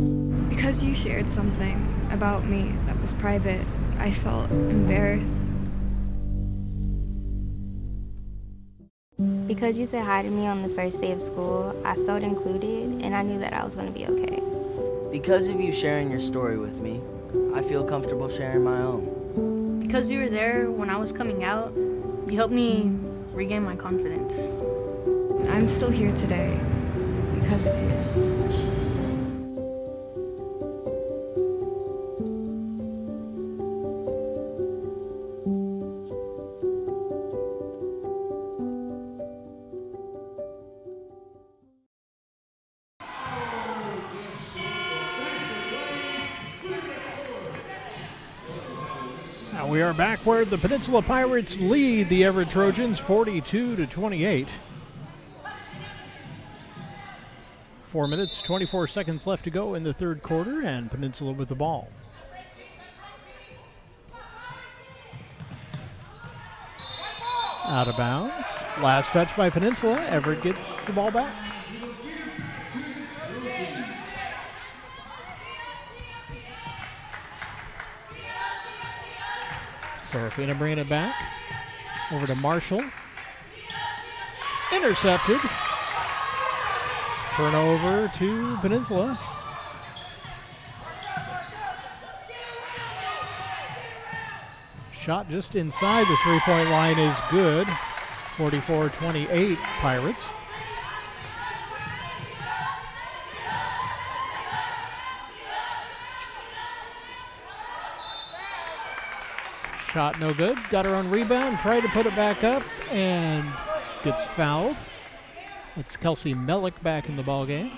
Because you shared something about me that was private, I felt embarrassed. Because you said hi to me on the first day of school, I felt included and I knew that I was going to be okay. Because of you sharing your story with me, I feel comfortable sharing my own. Because you were there when I was coming out, you helped me regain my confidence. I'm still here today because of you. We are back where the Peninsula Pirates lead the Everett Trojans 42-28. 4 minutes, 24 seconds left to go in the third quarter, and Peninsula with the ball. Out of bounds. Last touch by Peninsula. Everett gets the ball back. Serafina bringing it back. Over to Marshall. Intercepted. Turnover to Peninsula. Shot just inside the three-point line is good. 44-28 Pirates. Shot no good. Got her own rebound. Tried to put it back up and gets fouled. It's Kelsey Mellick back in the ballgame.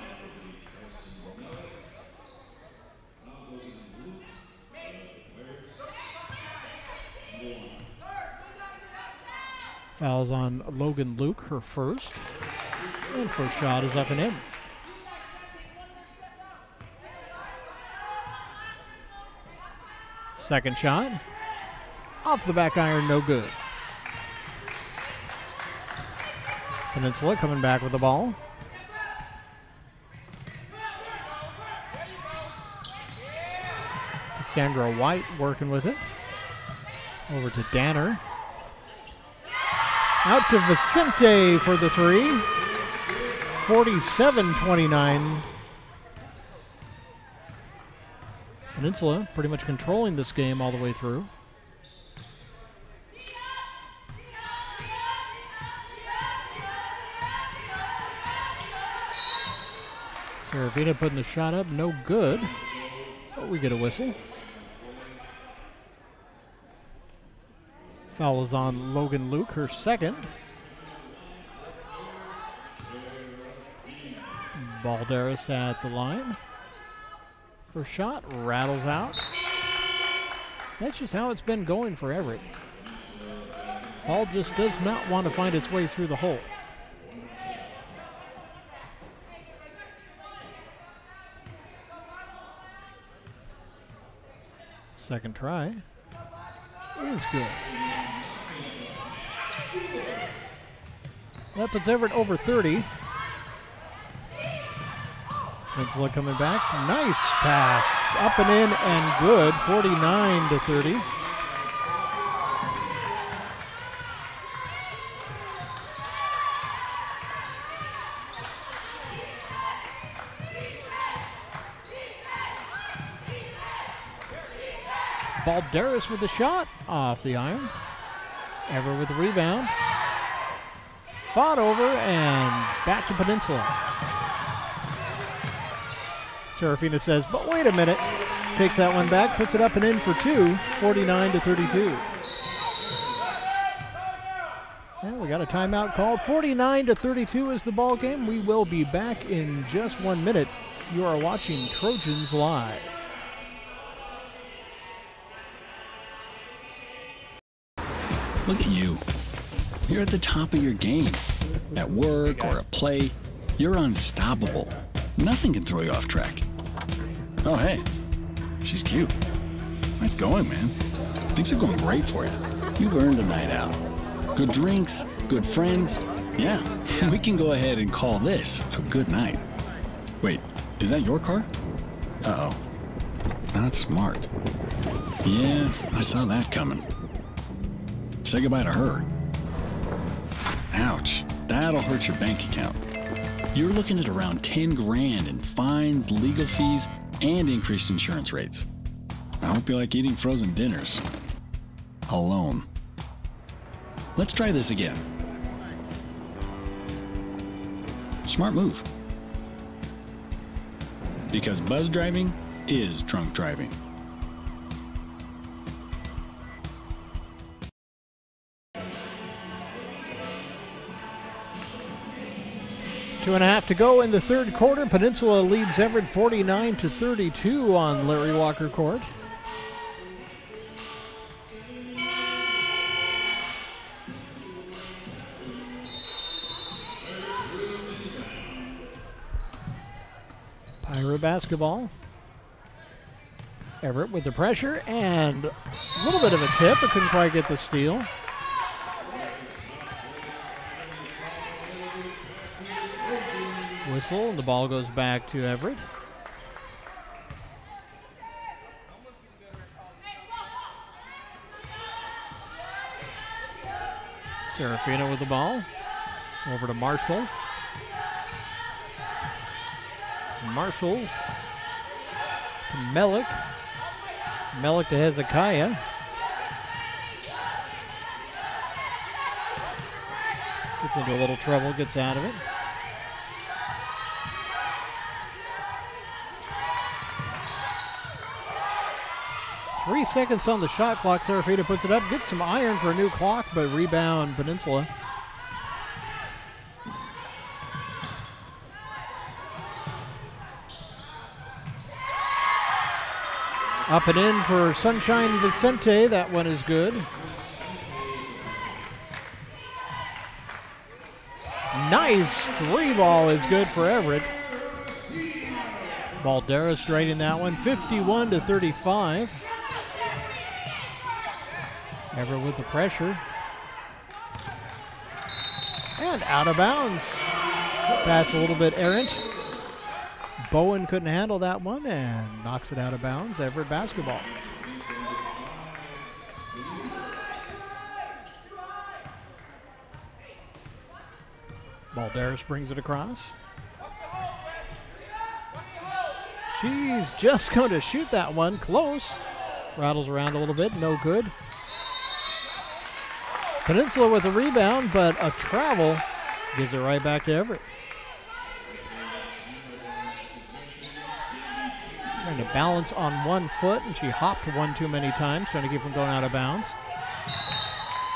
Fouls on Logan Luke, her first. And first shot is up and in. Second shot. Off the back iron, no good. Peninsula coming back with the ball. Sandra White working with it. Over to Danner. Out to Vicente for the three. 47-29. Peninsula pretty much controlling this game all the way through. Serafina putting the shot up, no good. But we get a whistle. Foul is on Logan Luke, her second. Balderas at the line. First shot rattles out. That's just how it's been going for Everett. Ball just does not want to find its way through the hole. Second try is good. That puts Everett over 30. Peninsula coming back. Nice pass. Up and in and good. 49-30. Balderas with the shot off the iron. Everett with the rebound. Fought over and back to Peninsula. Serafina says, but wait a minute. Takes that one back, puts it up and in for two. 49-32. And we got a timeout called. 49-32 is the ball game. We will be back in just 1 minute. You are watching Trojans Live. Look at you. You're at the top of your game. At work or at play, you're unstoppable. Nothing can throw you off track. Oh, hey. She's cute. Nice going, man. Things are going great for you. You've earned a night out. Good drinks, good friends. Yeah, we can go ahead and call this a good night. Wait, is that your car? Uh-oh. Not smart. Yeah, I saw that coming. Say goodbye to her. Ouch, that'll hurt your bank account. You're looking at around 10 grand in fines, legal fees, and increased insurance rates. I hope you like eating frozen dinners. Alone. Let's try this again. Smart move. Because buzz driving is drunk driving. 2.5 to go in the third quarter. Peninsula leads Everett 49-32 on Larry Walker Court. Pirate basketball. Everett with the pressure and a little bit of a tip, but couldn't quite get the steal. Whistle, and the ball goes back to Everett. Serafina with the ball. Over to Marshall. Marshall to Melik. Melik to Hezekiah. Gets into a little trouble, gets out of it. Three seconds on the shot clock. Serafina puts it up, gets some iron for a new clock, but rebound Peninsula. Up and in for Sunshine Vicente. That one is good. Nice three ball is good for Everett. Balderas straighting that one, 51-35. Everett with the pressure. And out of bounds. Pass a little bit errant. Bowen couldn't handle that one and knocks it out of bounds. Everett basketball. Balderas brings it across. She's just going to shoot that one. Close. Rattles around a little bit. No good. Peninsula with a rebound, but a travel gives it right back to Everett. Trying to balance on one foot, and she hopped one too many times, trying to keep from going out of bounds.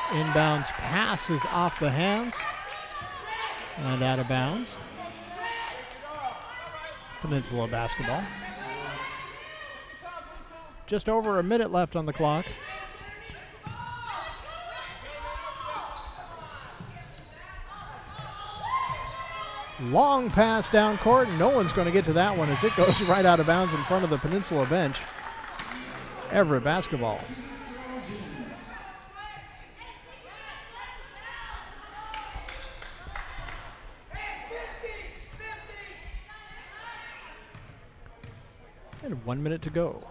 Inbounds pass is off the hands and out of bounds. Peninsula basketball. Just over a minute left on the clock. Long pass down court. No one's going to get to that one as it goes right out of bounds in front of the Peninsula bench. Everett basketball. And 1 minute to go.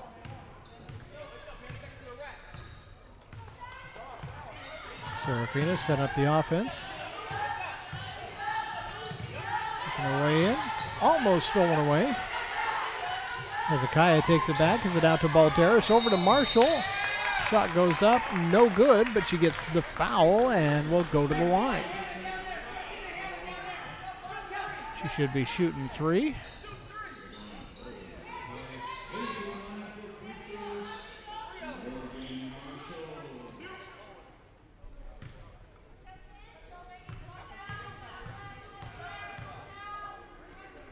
Serafina set up the offense. Away in. Almost stolen away. Hezekiah takes it back. Gives it out to Balderas. Over to Marshall. Shot goes up. No good, but she gets the foul and will go to the line. She should be shooting three.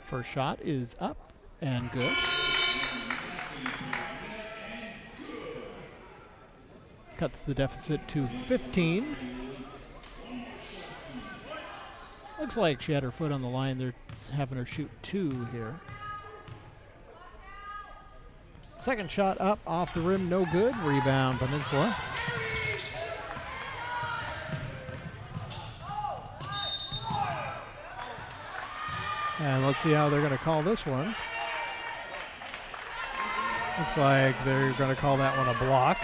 First shot is up and good. Cuts the deficit to 15. Looks like she had her foot on the line. They're having her shoot two here. Second shot up off the rim, no good. Rebound Peninsula. And let's see how they're going to call this one. Looks like they're going to call that one a block.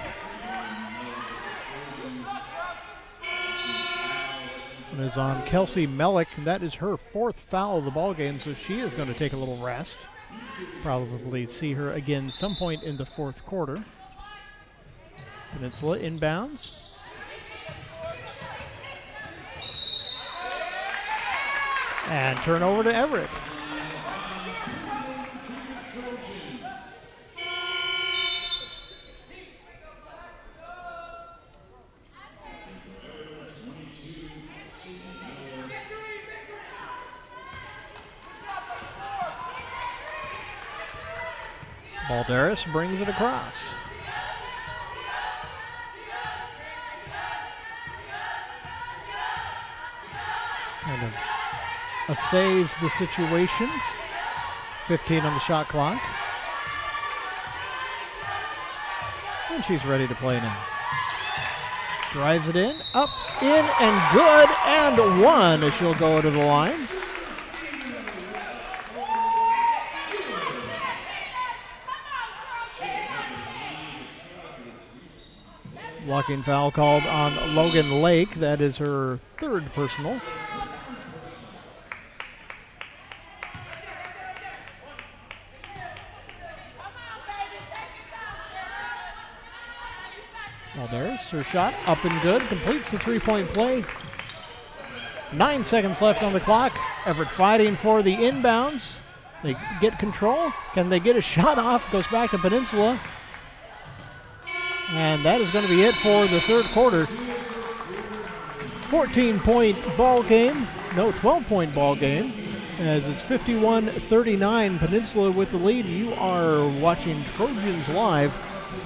It is on Kelsey Melik, and that is her fourth foul of the ball game, so she is going to take a little rest. Probably see her again some point in the fourth quarter. Peninsula inbounds. And turnover to Everett. Balderas brings it across. Kind of assays the situation. 15 on the shot clock. And she's ready to play now. Drives it in, up, in, and good, and one as she'll go to the line. Blocking foul called on Logan Lake. That is her third personal. Well, there's her shot, up and good, completes the three-point play. 9 seconds left on the clock. Everett fighting for the inbounds. They get control. Can they get a shot off? Goes back to Peninsula. And that is going to be it for the third quarter. 14-point ball game. No, 12-point ball game. As it's 51-39, Peninsula with the lead. You are watching Trojans Live.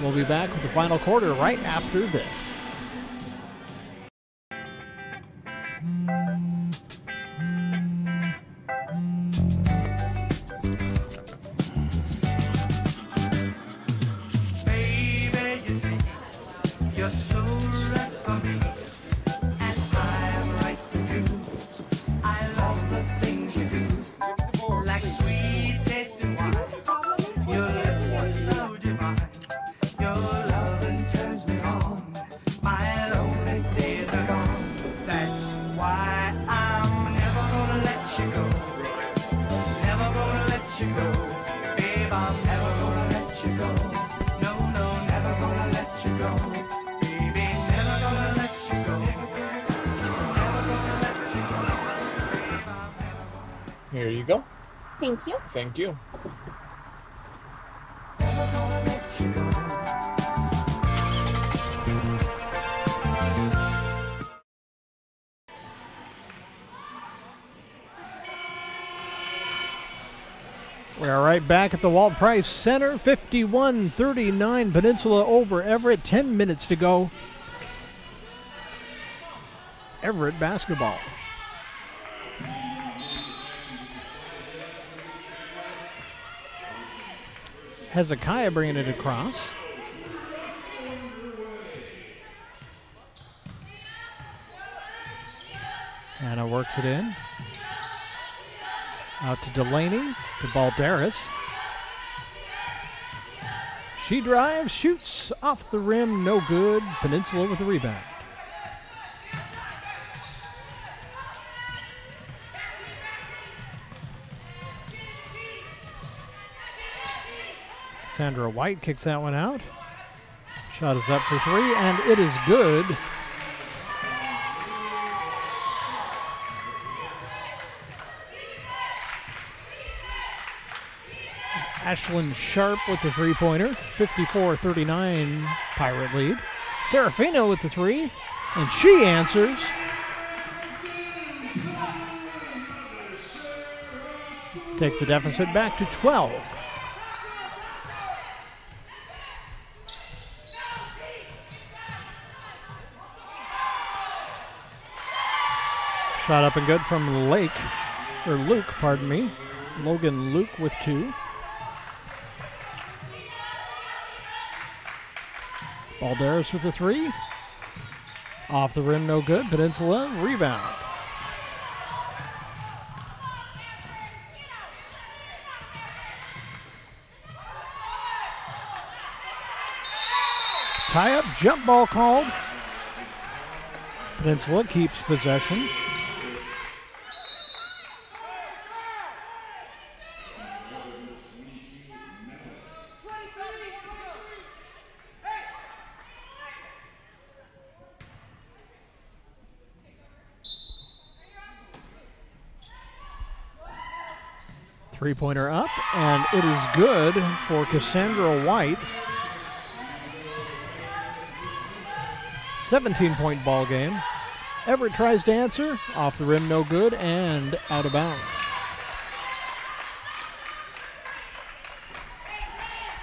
We'll be back with the final quarter right after this. Baby, you see, you're so right for me, and I'm right for you. I love the things you do, like sweet tasting wine. Your lips are so divine. Your loving turns me on. My lonely days are gone. That's why I'm never gonna let you go. Never gonna let you go. Babe, I'm never gonna let you go. No, no, never gonna let you go. Baby, never gonna let you go. Never gonna let you go. Babe, I'm never Here you go. Thank you. Thank you. gonna let you go. We are right back at the Walt Price Center. 51-39 Peninsula over Everett. 10 minutes to go. Everett basketball. Hezekiah bringing it across. Anna works it in. Out to Delaney, to Balderas. She drives, shoots off the rim, no good. Peninsula with the rebound. Sandra White kicks that one out. Shot is up for three, and it is good. Ashlyn Sharp with the three-pointer. 54-39 Pirate lead. Serafino with the three, and she answers. Takes the deficit back to 12. Shot up and good from Luke, pardon me. Logan Luke with two. Balderas with the three. Off the rim, no good. Peninsula, rebound. Tie-up, jump ball called. Peninsula keeps possession. Three-pointer up, and it is good for Cassandra White. 17-point ball game. Everett tries to answer. Off the rim, no good, and out of bounds.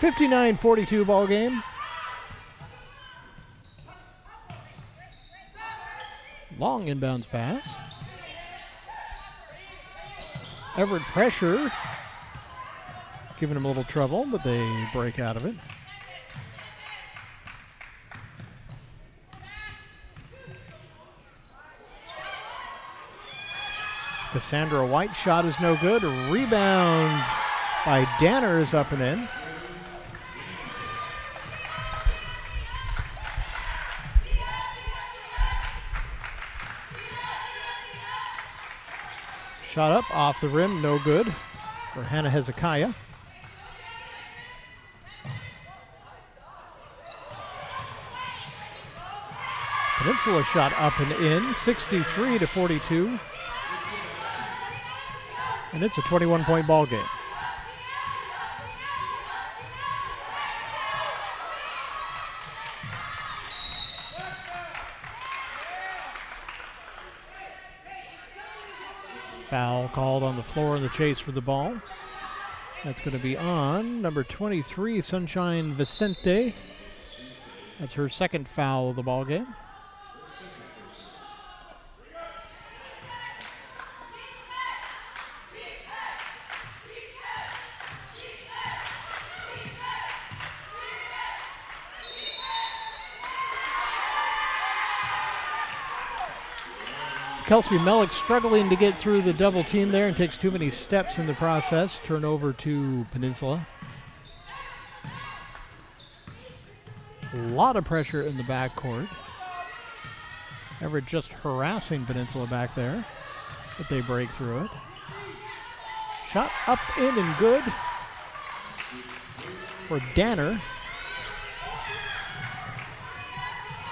59-42 ball game. Long inbounds pass. Everett pressure, giving them a little trouble, but they break out of it. Cassandra White shot is no good. A rebound by Danners up and in. Shot up off the rim, no good for Hannah Hezekiah. Peninsula shot up and in, 63-42. And it's a 21-point ball game. Foul called on the floor in the chase for the ball. That's going to be on number 23, Sunshine Vicente. That's her second foul of the ball game. Kelsey Mellick struggling to get through the double team there and takes too many steps in the process. Turnover to Peninsula. A lot of pressure in the backcourt. Everett just harassing Peninsula back there, but they break through it. Shot up, in, and good for Danner.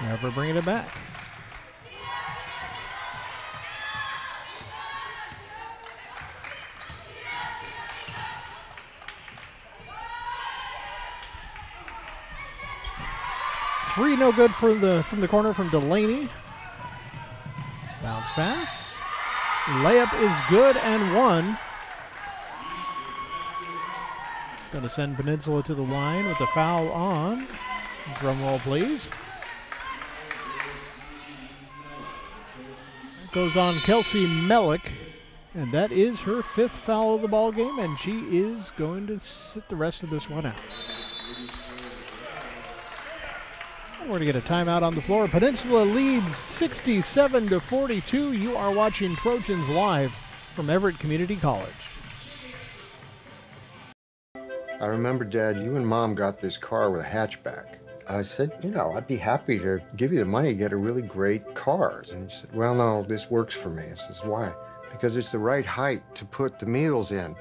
Everett bringing it back. Three no good from the corner from Delaney. Bounce pass. Layup is good and one. Going to send Peninsula to the line with the foul on. Drum roll, please. Goes on Kelsey Mellick, and that is her fifth foul of the ball game, and she is going to sit the rest of this one out. We're going to get a timeout on the floor. Peninsula leads 67-42. You are watching Trojans live from Everett Community College. I remember, Dad, you and Mom got this car with a hatchback. I said, you know, I'd be happy to give you the money to get a really great car. And he said, well, no, this works for me. I says, why? Because it's the right height to put the meals in.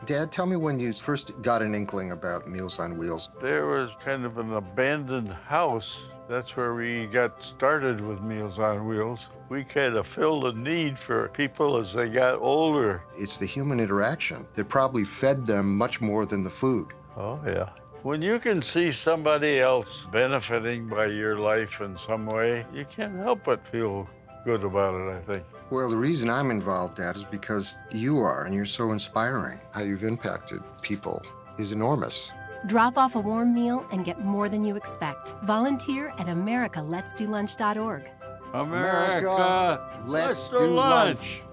Dad, tell me when you first got an inkling about Meals on Wheels. There was kind of an abandoned house. That's where we got started with Meals on Wheels. We kind of filled a need for people as they got older. It's the human interaction that probably fed them much more than the food. Oh, yeah. When you can see somebody else benefiting by your life in some way, you can't help but feel good about it, I think. Well, the reason I'm involved, Dad, is because you are, and you're so inspiring. How you've impacted people is enormous. Drop off a warm meal and get more than you expect. Volunteer at americaletsdolunch.org. America, let's do lunch.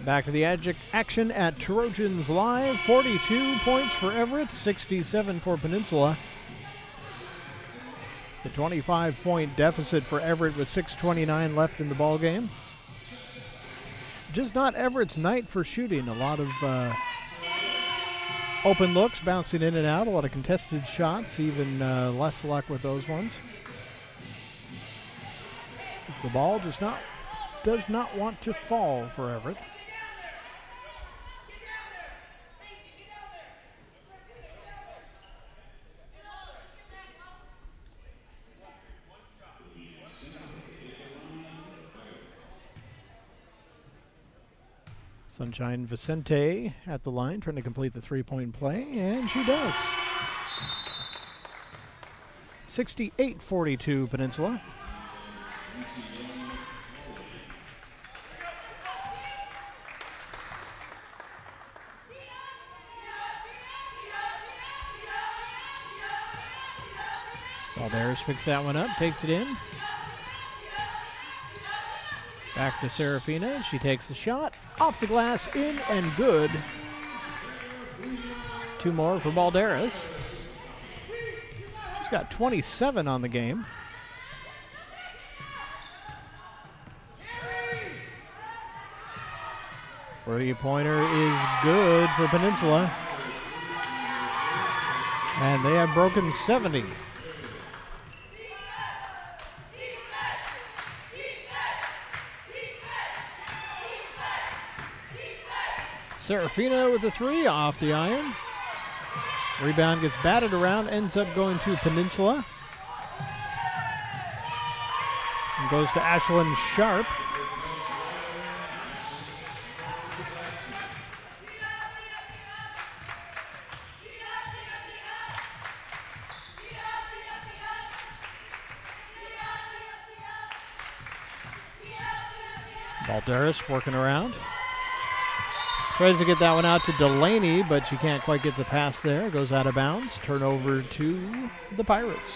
Back to the action at Trojans Live. 42 points for Everett, 67 for Peninsula. The 25-point deficit for Everett with 6:29 left in the ball game. Just not Everett's night for shooting. A lot of open looks, bouncing in and out. A lot of contested shots, even less luck with those ones. The ball does not want to fall for Everett. Sunshine Vicente at the line, trying to complete the three-point play, and she does. 68-42 Peninsula. Balderas picks that one up, takes it in. Back to Serafina. She takes the shot. Off the glass, in and good. Two more for Balderas. She's got 27 on the game. Three-pointer is good for Peninsula. And they have broken 70. Serafina with the three off the iron. Rebound gets batted around, ends up going to Peninsula. And goes to Ashlyn Sharp. Balderas working around. Tries to get that one out to Delaney, but she can't quite get the pass there. Goes out of bounds. Turnover to the Pirates.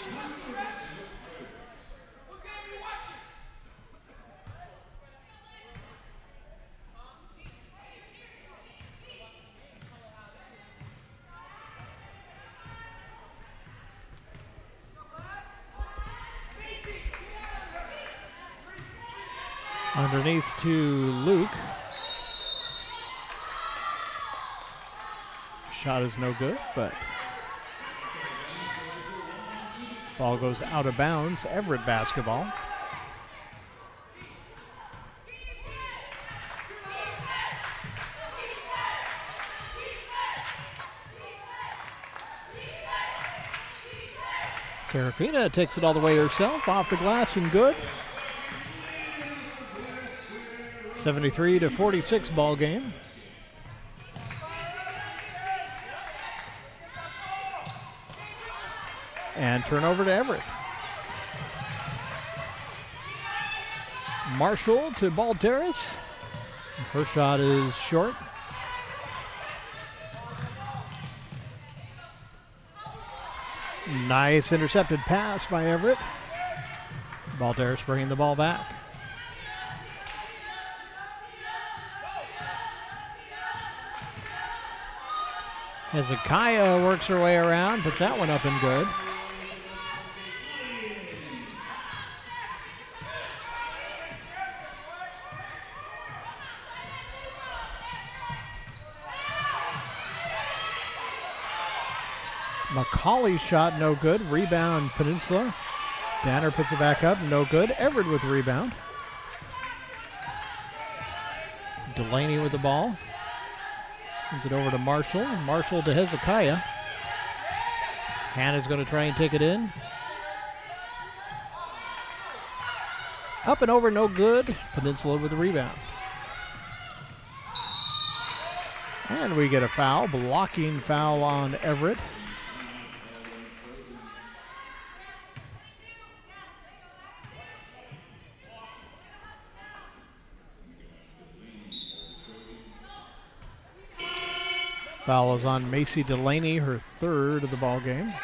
Underneath to Luke. Shot is no good, but ball goes out of bounds. Everett basketball. Serafina takes it all the way herself, off the glass and good. 73-46 ball game. And turnover to Everett. Marshall to Balderas. First shot is short. Nice intercepted pass by Everett. Balderas bringing the ball back. Hezekiah works her way around, puts that one up and good. McCauley's shot no good. Rebound Peninsula. Danner puts it back up, no good. Everett with the rebound. Delaney with the ball. Sends it over to Marshall. Marshall to Hezekiah. Hannah's going to try and take it in. Up and over, no good. Peninsula with the rebound. And we get a foul. Blocking foul on Everett. Foul is on Macy Delaney, her third of the ball game.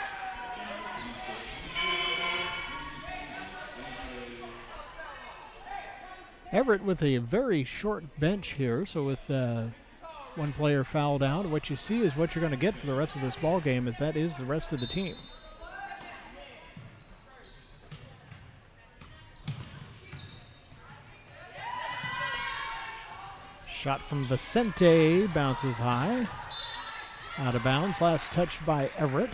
Everett with a very short bench here, so with one player fouled out, what you see is what you're going to get for the rest of this ball game, as that is the rest of the team. Shot from Vicente, bounces high. Out of bounds, last touched by Everett.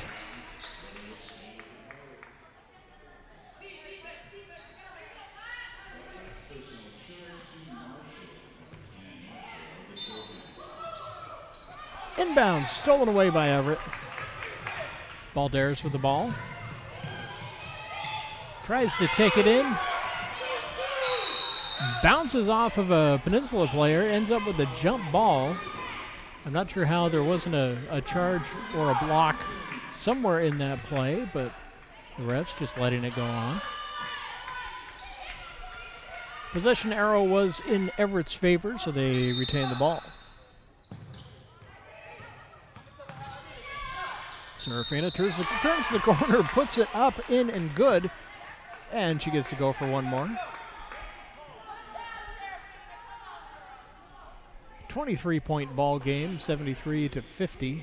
Inbounds, stolen away by Everett. Balderas with the ball. Tries to take it in. Bounces off of a Peninsula player, ends up with a jump ball. I'm not sure how there wasn't a charge or a block somewhere in that play, but the refs just letting it go on. Possession arrow was in Everett's favor, so they retain the ball. Serafina turns the corner, puts it up, in, and good. And she gets to go for one more. 23-point ball game, 73-50.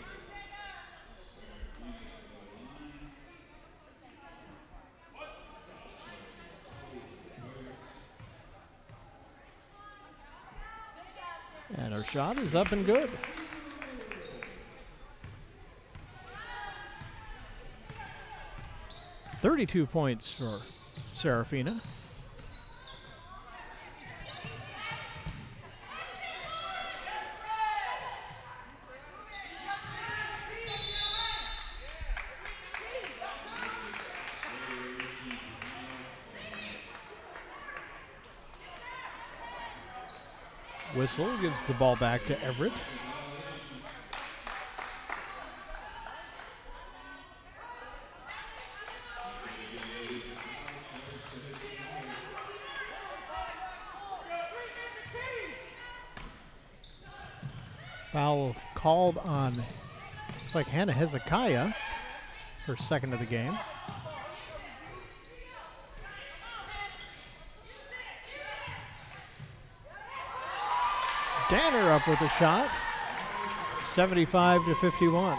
And her shot is up and good. .32 points for Serafina. Whistle gives the ball back to Everett. Foul called on, looks like Hannah Hezekiah, her second of the game. Danner up with a shot, 75-51.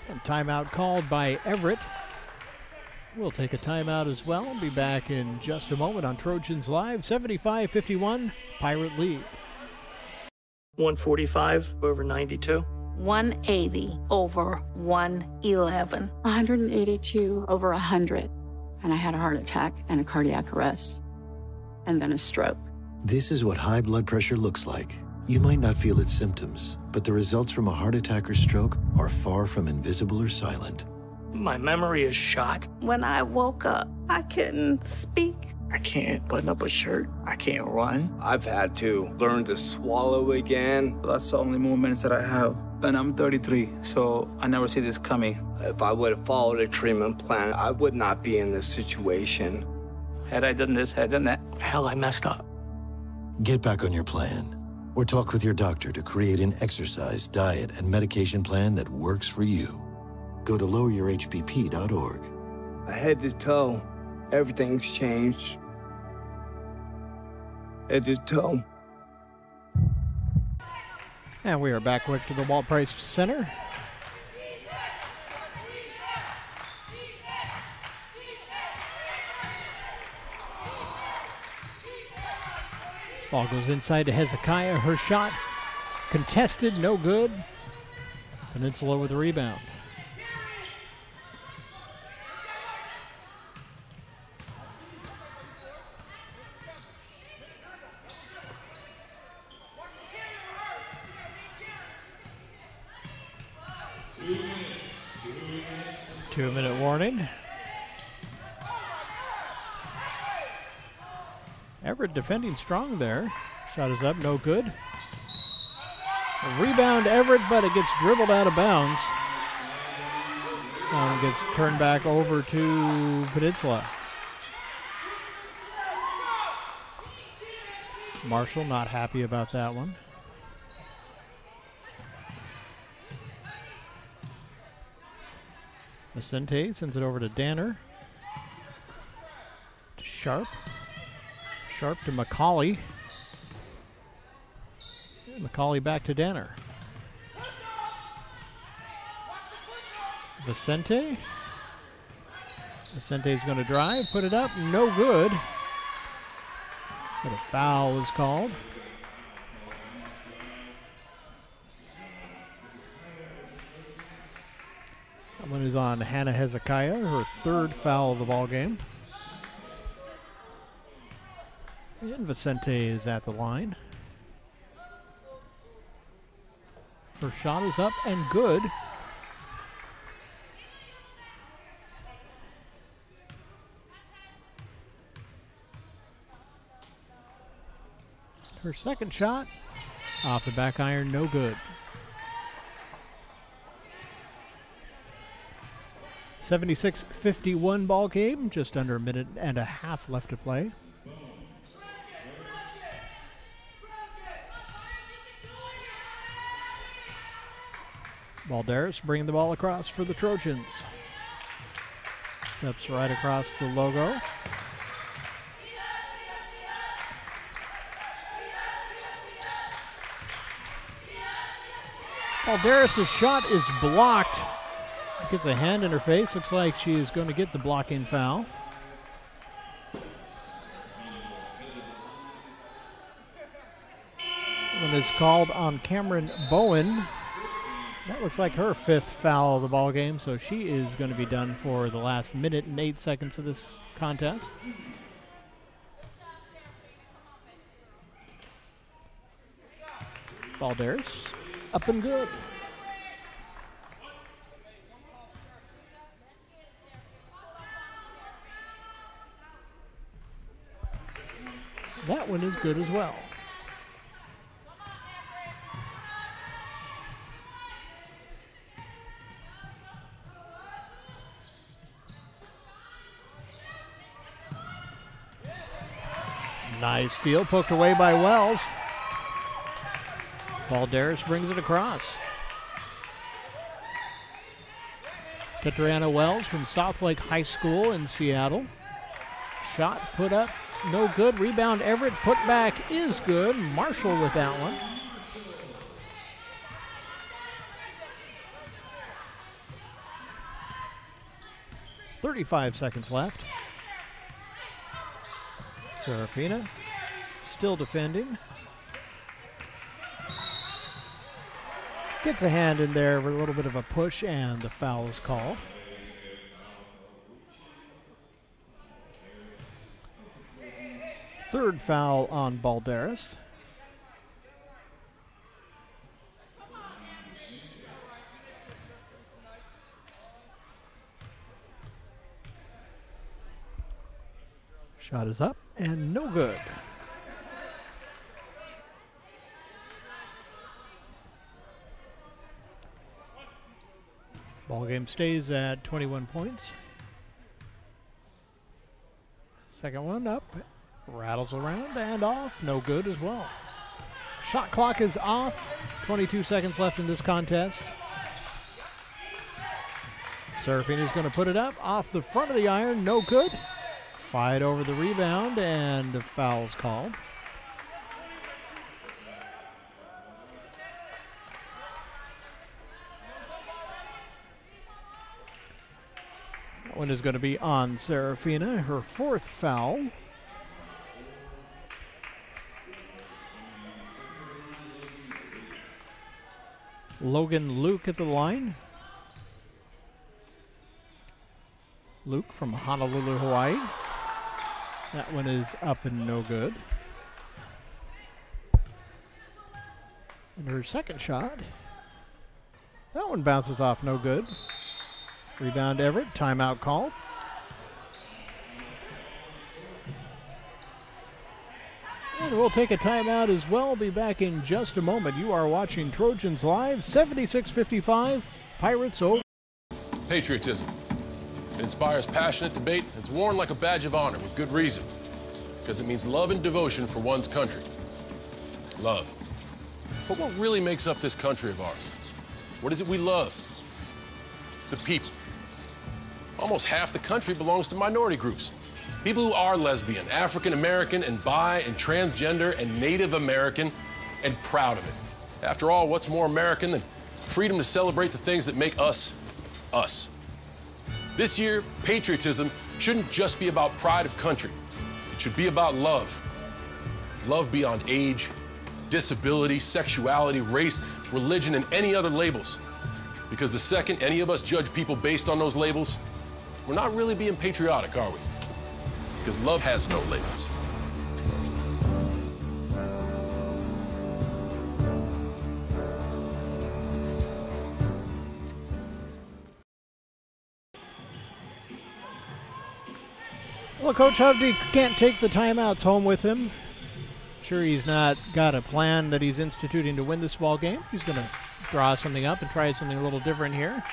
And timeout called by Everett. We'll take a timeout as well and be back in just a moment on Trojans Live. 75-51, Pirate lead. 145 over 92. 180 over 111. 182 over 100. And I had a heart attack and a cardiac arrest. And then a stroke. This is what high blood pressure looks like. You might not feel its symptoms, but the results from a heart attack or stroke are far from invisible or silent. My memory is shot. When I woke up, I couldn't speak. I can't button up a shirt. I can't run. I've had to learn to swallow again. That's the only moments that I have. And I'm 33, so I never see this coming. If I would have followed a treatment plan, I would not be in this situation. Had I done this, had I done that, hell, I messed up. Get back on your plan, or talk with your doctor to create an exercise, diet, and medication plan that works for you. Go to loweryourhbp.org. Head to toe, everything's changed. Head to toe. And we are back quick to the Walt Price Center. Ball goes inside to Hezekiah. Her shot contested, no good. Peninsula with the rebound. Two-minute warning. Everett defending strong there. Shot is up, no good. A rebound Everett, but it gets dribbled out of bounds. And gets turned back over to Peninsula. Marshall not happy about that one. Vicente sends it over to Danner. To Sharp. Sharp to McCauley. And McCauley back to Danner. Vicente. Vicente's going to drive, put it up, no good. But a foul is called. That one is on Hannah Hezekiah, her third foul of the ball game. And Vicente is at the line. Her shot is up and good. Her second shot off the back iron, no good. 76-51 ball game, just under a minute and a half left to play. Balderas bringing the ball across for the Trojans. Steps right across the logo. Balderas' shot is blocked. Gets a hand in her face. Looks like she is going to get the blocking foul. One is called on Cameron Bowen. That looks like her fifth foul of the ball game, so she is going to be done for the last minute and 8 seconds of this contest. Balderas up and good. That one is good as well. Nice steal, poked away by Wells. Balderas brings it across. Katrina Wells from Southlake High School in Seattle. Shot put up, no good. Rebound Everett, put back is good. Marshall with that one. .35 seconds left. Serafina still defending. Gets a hand in there with a little bit of a push, and the foul is called. Third foul on Balderas. Shot is up and no good. Ball game stays at 21 points. Second one up, rattles around and off, no good as well. Shot clock is off, 22 seconds left in this contest. Serafina is going to put it up off the front of the iron, no good. Fight over the rebound, and the foul's called. That one is going to be on Serafina, her fourth foul. Logan Luke at the line. Luke from Honolulu, Hawaii. That one is up and no good. And her second shot, that one bounces off, no good. Rebound Everett, timeout called. And we'll take a timeout as well. Be back in just a moment. You are watching Trojans Live, 76-55, Pirates over. Patriotism. It inspires passionate debate. It's worn like a badge of honor with good reason. Because it means love and devotion for one's country. Love. But what really makes up this country of ours? What is it we love? It's the people. Almost half the country belongs to minority groups. People who are lesbian, African American, and bi, and transgender, and Native American, and proud of it. After all, what's more American than freedom to celebrate the things that make us, us? This year, patriotism shouldn't just be about pride of country. It should be about love. Love beyond age, disability, sexuality, race, religion, and any other labels. Because the second any of us judge people based on those labels, we're not really being patriotic, are we? Because love has no labels. Well, Coach Hovde can't take the timeouts home with him. Sure, he's not got a plan that he's instituting to win this ball game. He's going to draw something up and try something a little different here.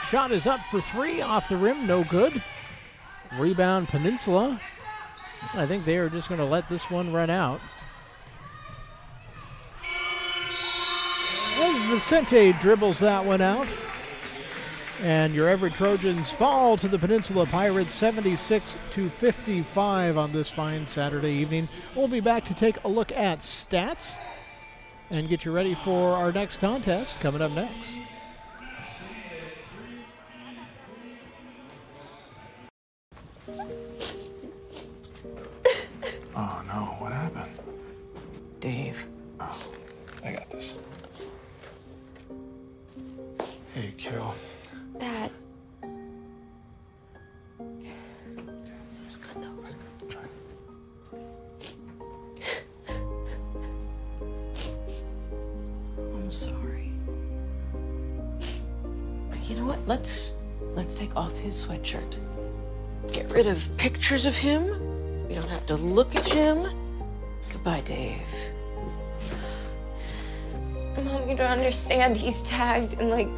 Shot is up for three, off the rim, no good. Rebound Peninsula. I think they are just going to let this one run out. As Vicente dribbles that one out. And your Everett Trojans fall to the Peninsula Pirates 76-55 on this fine Saturday evening. We'll be back to take a look at stats and get you ready for our next contest coming up next. Oh no, what happened? Dave. Oh, I got this. Hey, kiddo. Dad. It's good though. Try. I'm sorry. Okay, you know what? Let's take off his sweatshirt. Get rid of pictures of him. We don't have to look at him. Goodbye, Dave. Mom, you don't understand. He's tagged in like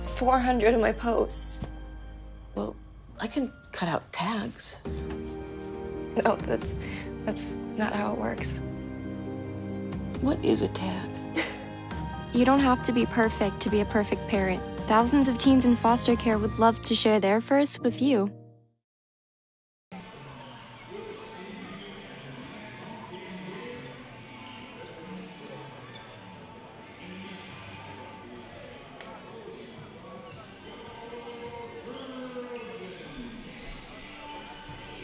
400 of my posts. Well, I can cut out tags. No, that's not how it works. What is a tag? You don't have to be perfect to be a perfect parent. Thousands of teens in foster care would love to share their first with you.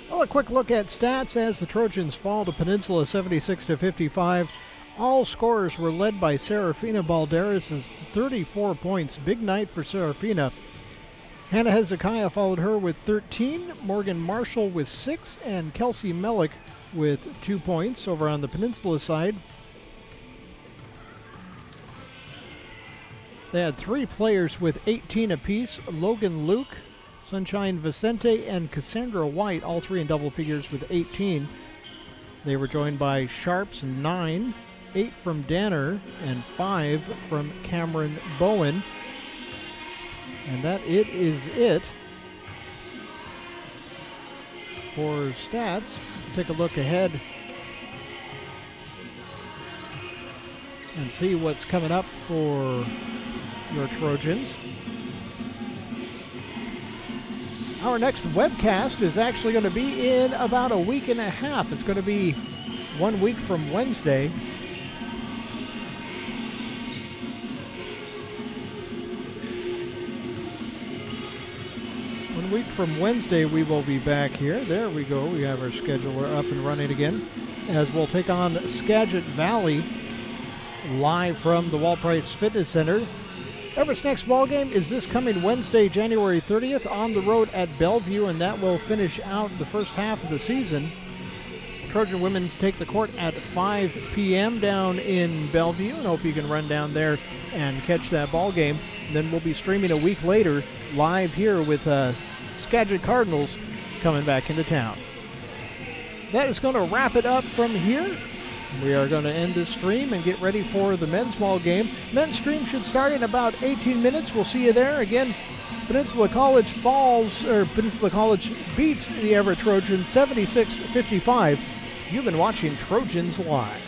Well, a quick look at stats as the Trojans fall to Peninsula 76-55. All scorers were led by Serafina Balderas' 34 points. Big night for Serafina. Hannah Hezekiah followed her with 13, Morgan Marshall with 6, and Kelsey Mellick with 2 points over on the Peninsula side. They had 3 players with 18 apiece. Logan Luke, Sunshine Vicente, and Cassandra White, all 3 in double figures with 18. They were joined by Sharps 9, 8 from Danner, and 5 from Cameron Bowen. And that is it for stats. Take a look ahead and see what's coming up for your Trojans. Our next webcast is actually going to be in about a week and a half. It's going to be 1 week from Wednesday. One week from Wednesday, we will be back here. There we go. We have our schedule up and running again, as we'll take on Skagit Valley live from the Walt Price Fitness Center. Everett's next ball game is this coming Wednesday, January 30th, on the road at Bellevue, and that will finish out the first half of the season. Trojan women take the court at 5 p.m. down in Bellevue, and hope you can run down there and catch that ball game. And then we'll be streaming a week later live here with Skagit Cardinals coming back into town. That is going to wrap it up from here. We are going to end this stream and get ready for the men's ball game. Men's stream should start in about 18 minutes. We'll see you there. Again, Peninsula College Peninsula College beats the Everett Trojans 76-55. You've been watching Trojans Live.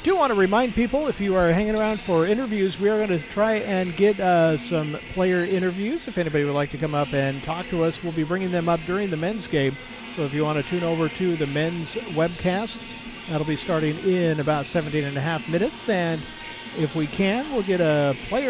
I do want to remind people, if you are hanging around for interviews, we are going to try and get some player interviews. If anybody would like to come up and talk to us, we'll be bringing them up during the men's game. So if you want to tune over to the men's webcast, that'll be starting in about 17 and a half minutes. And if we can, we'll get a player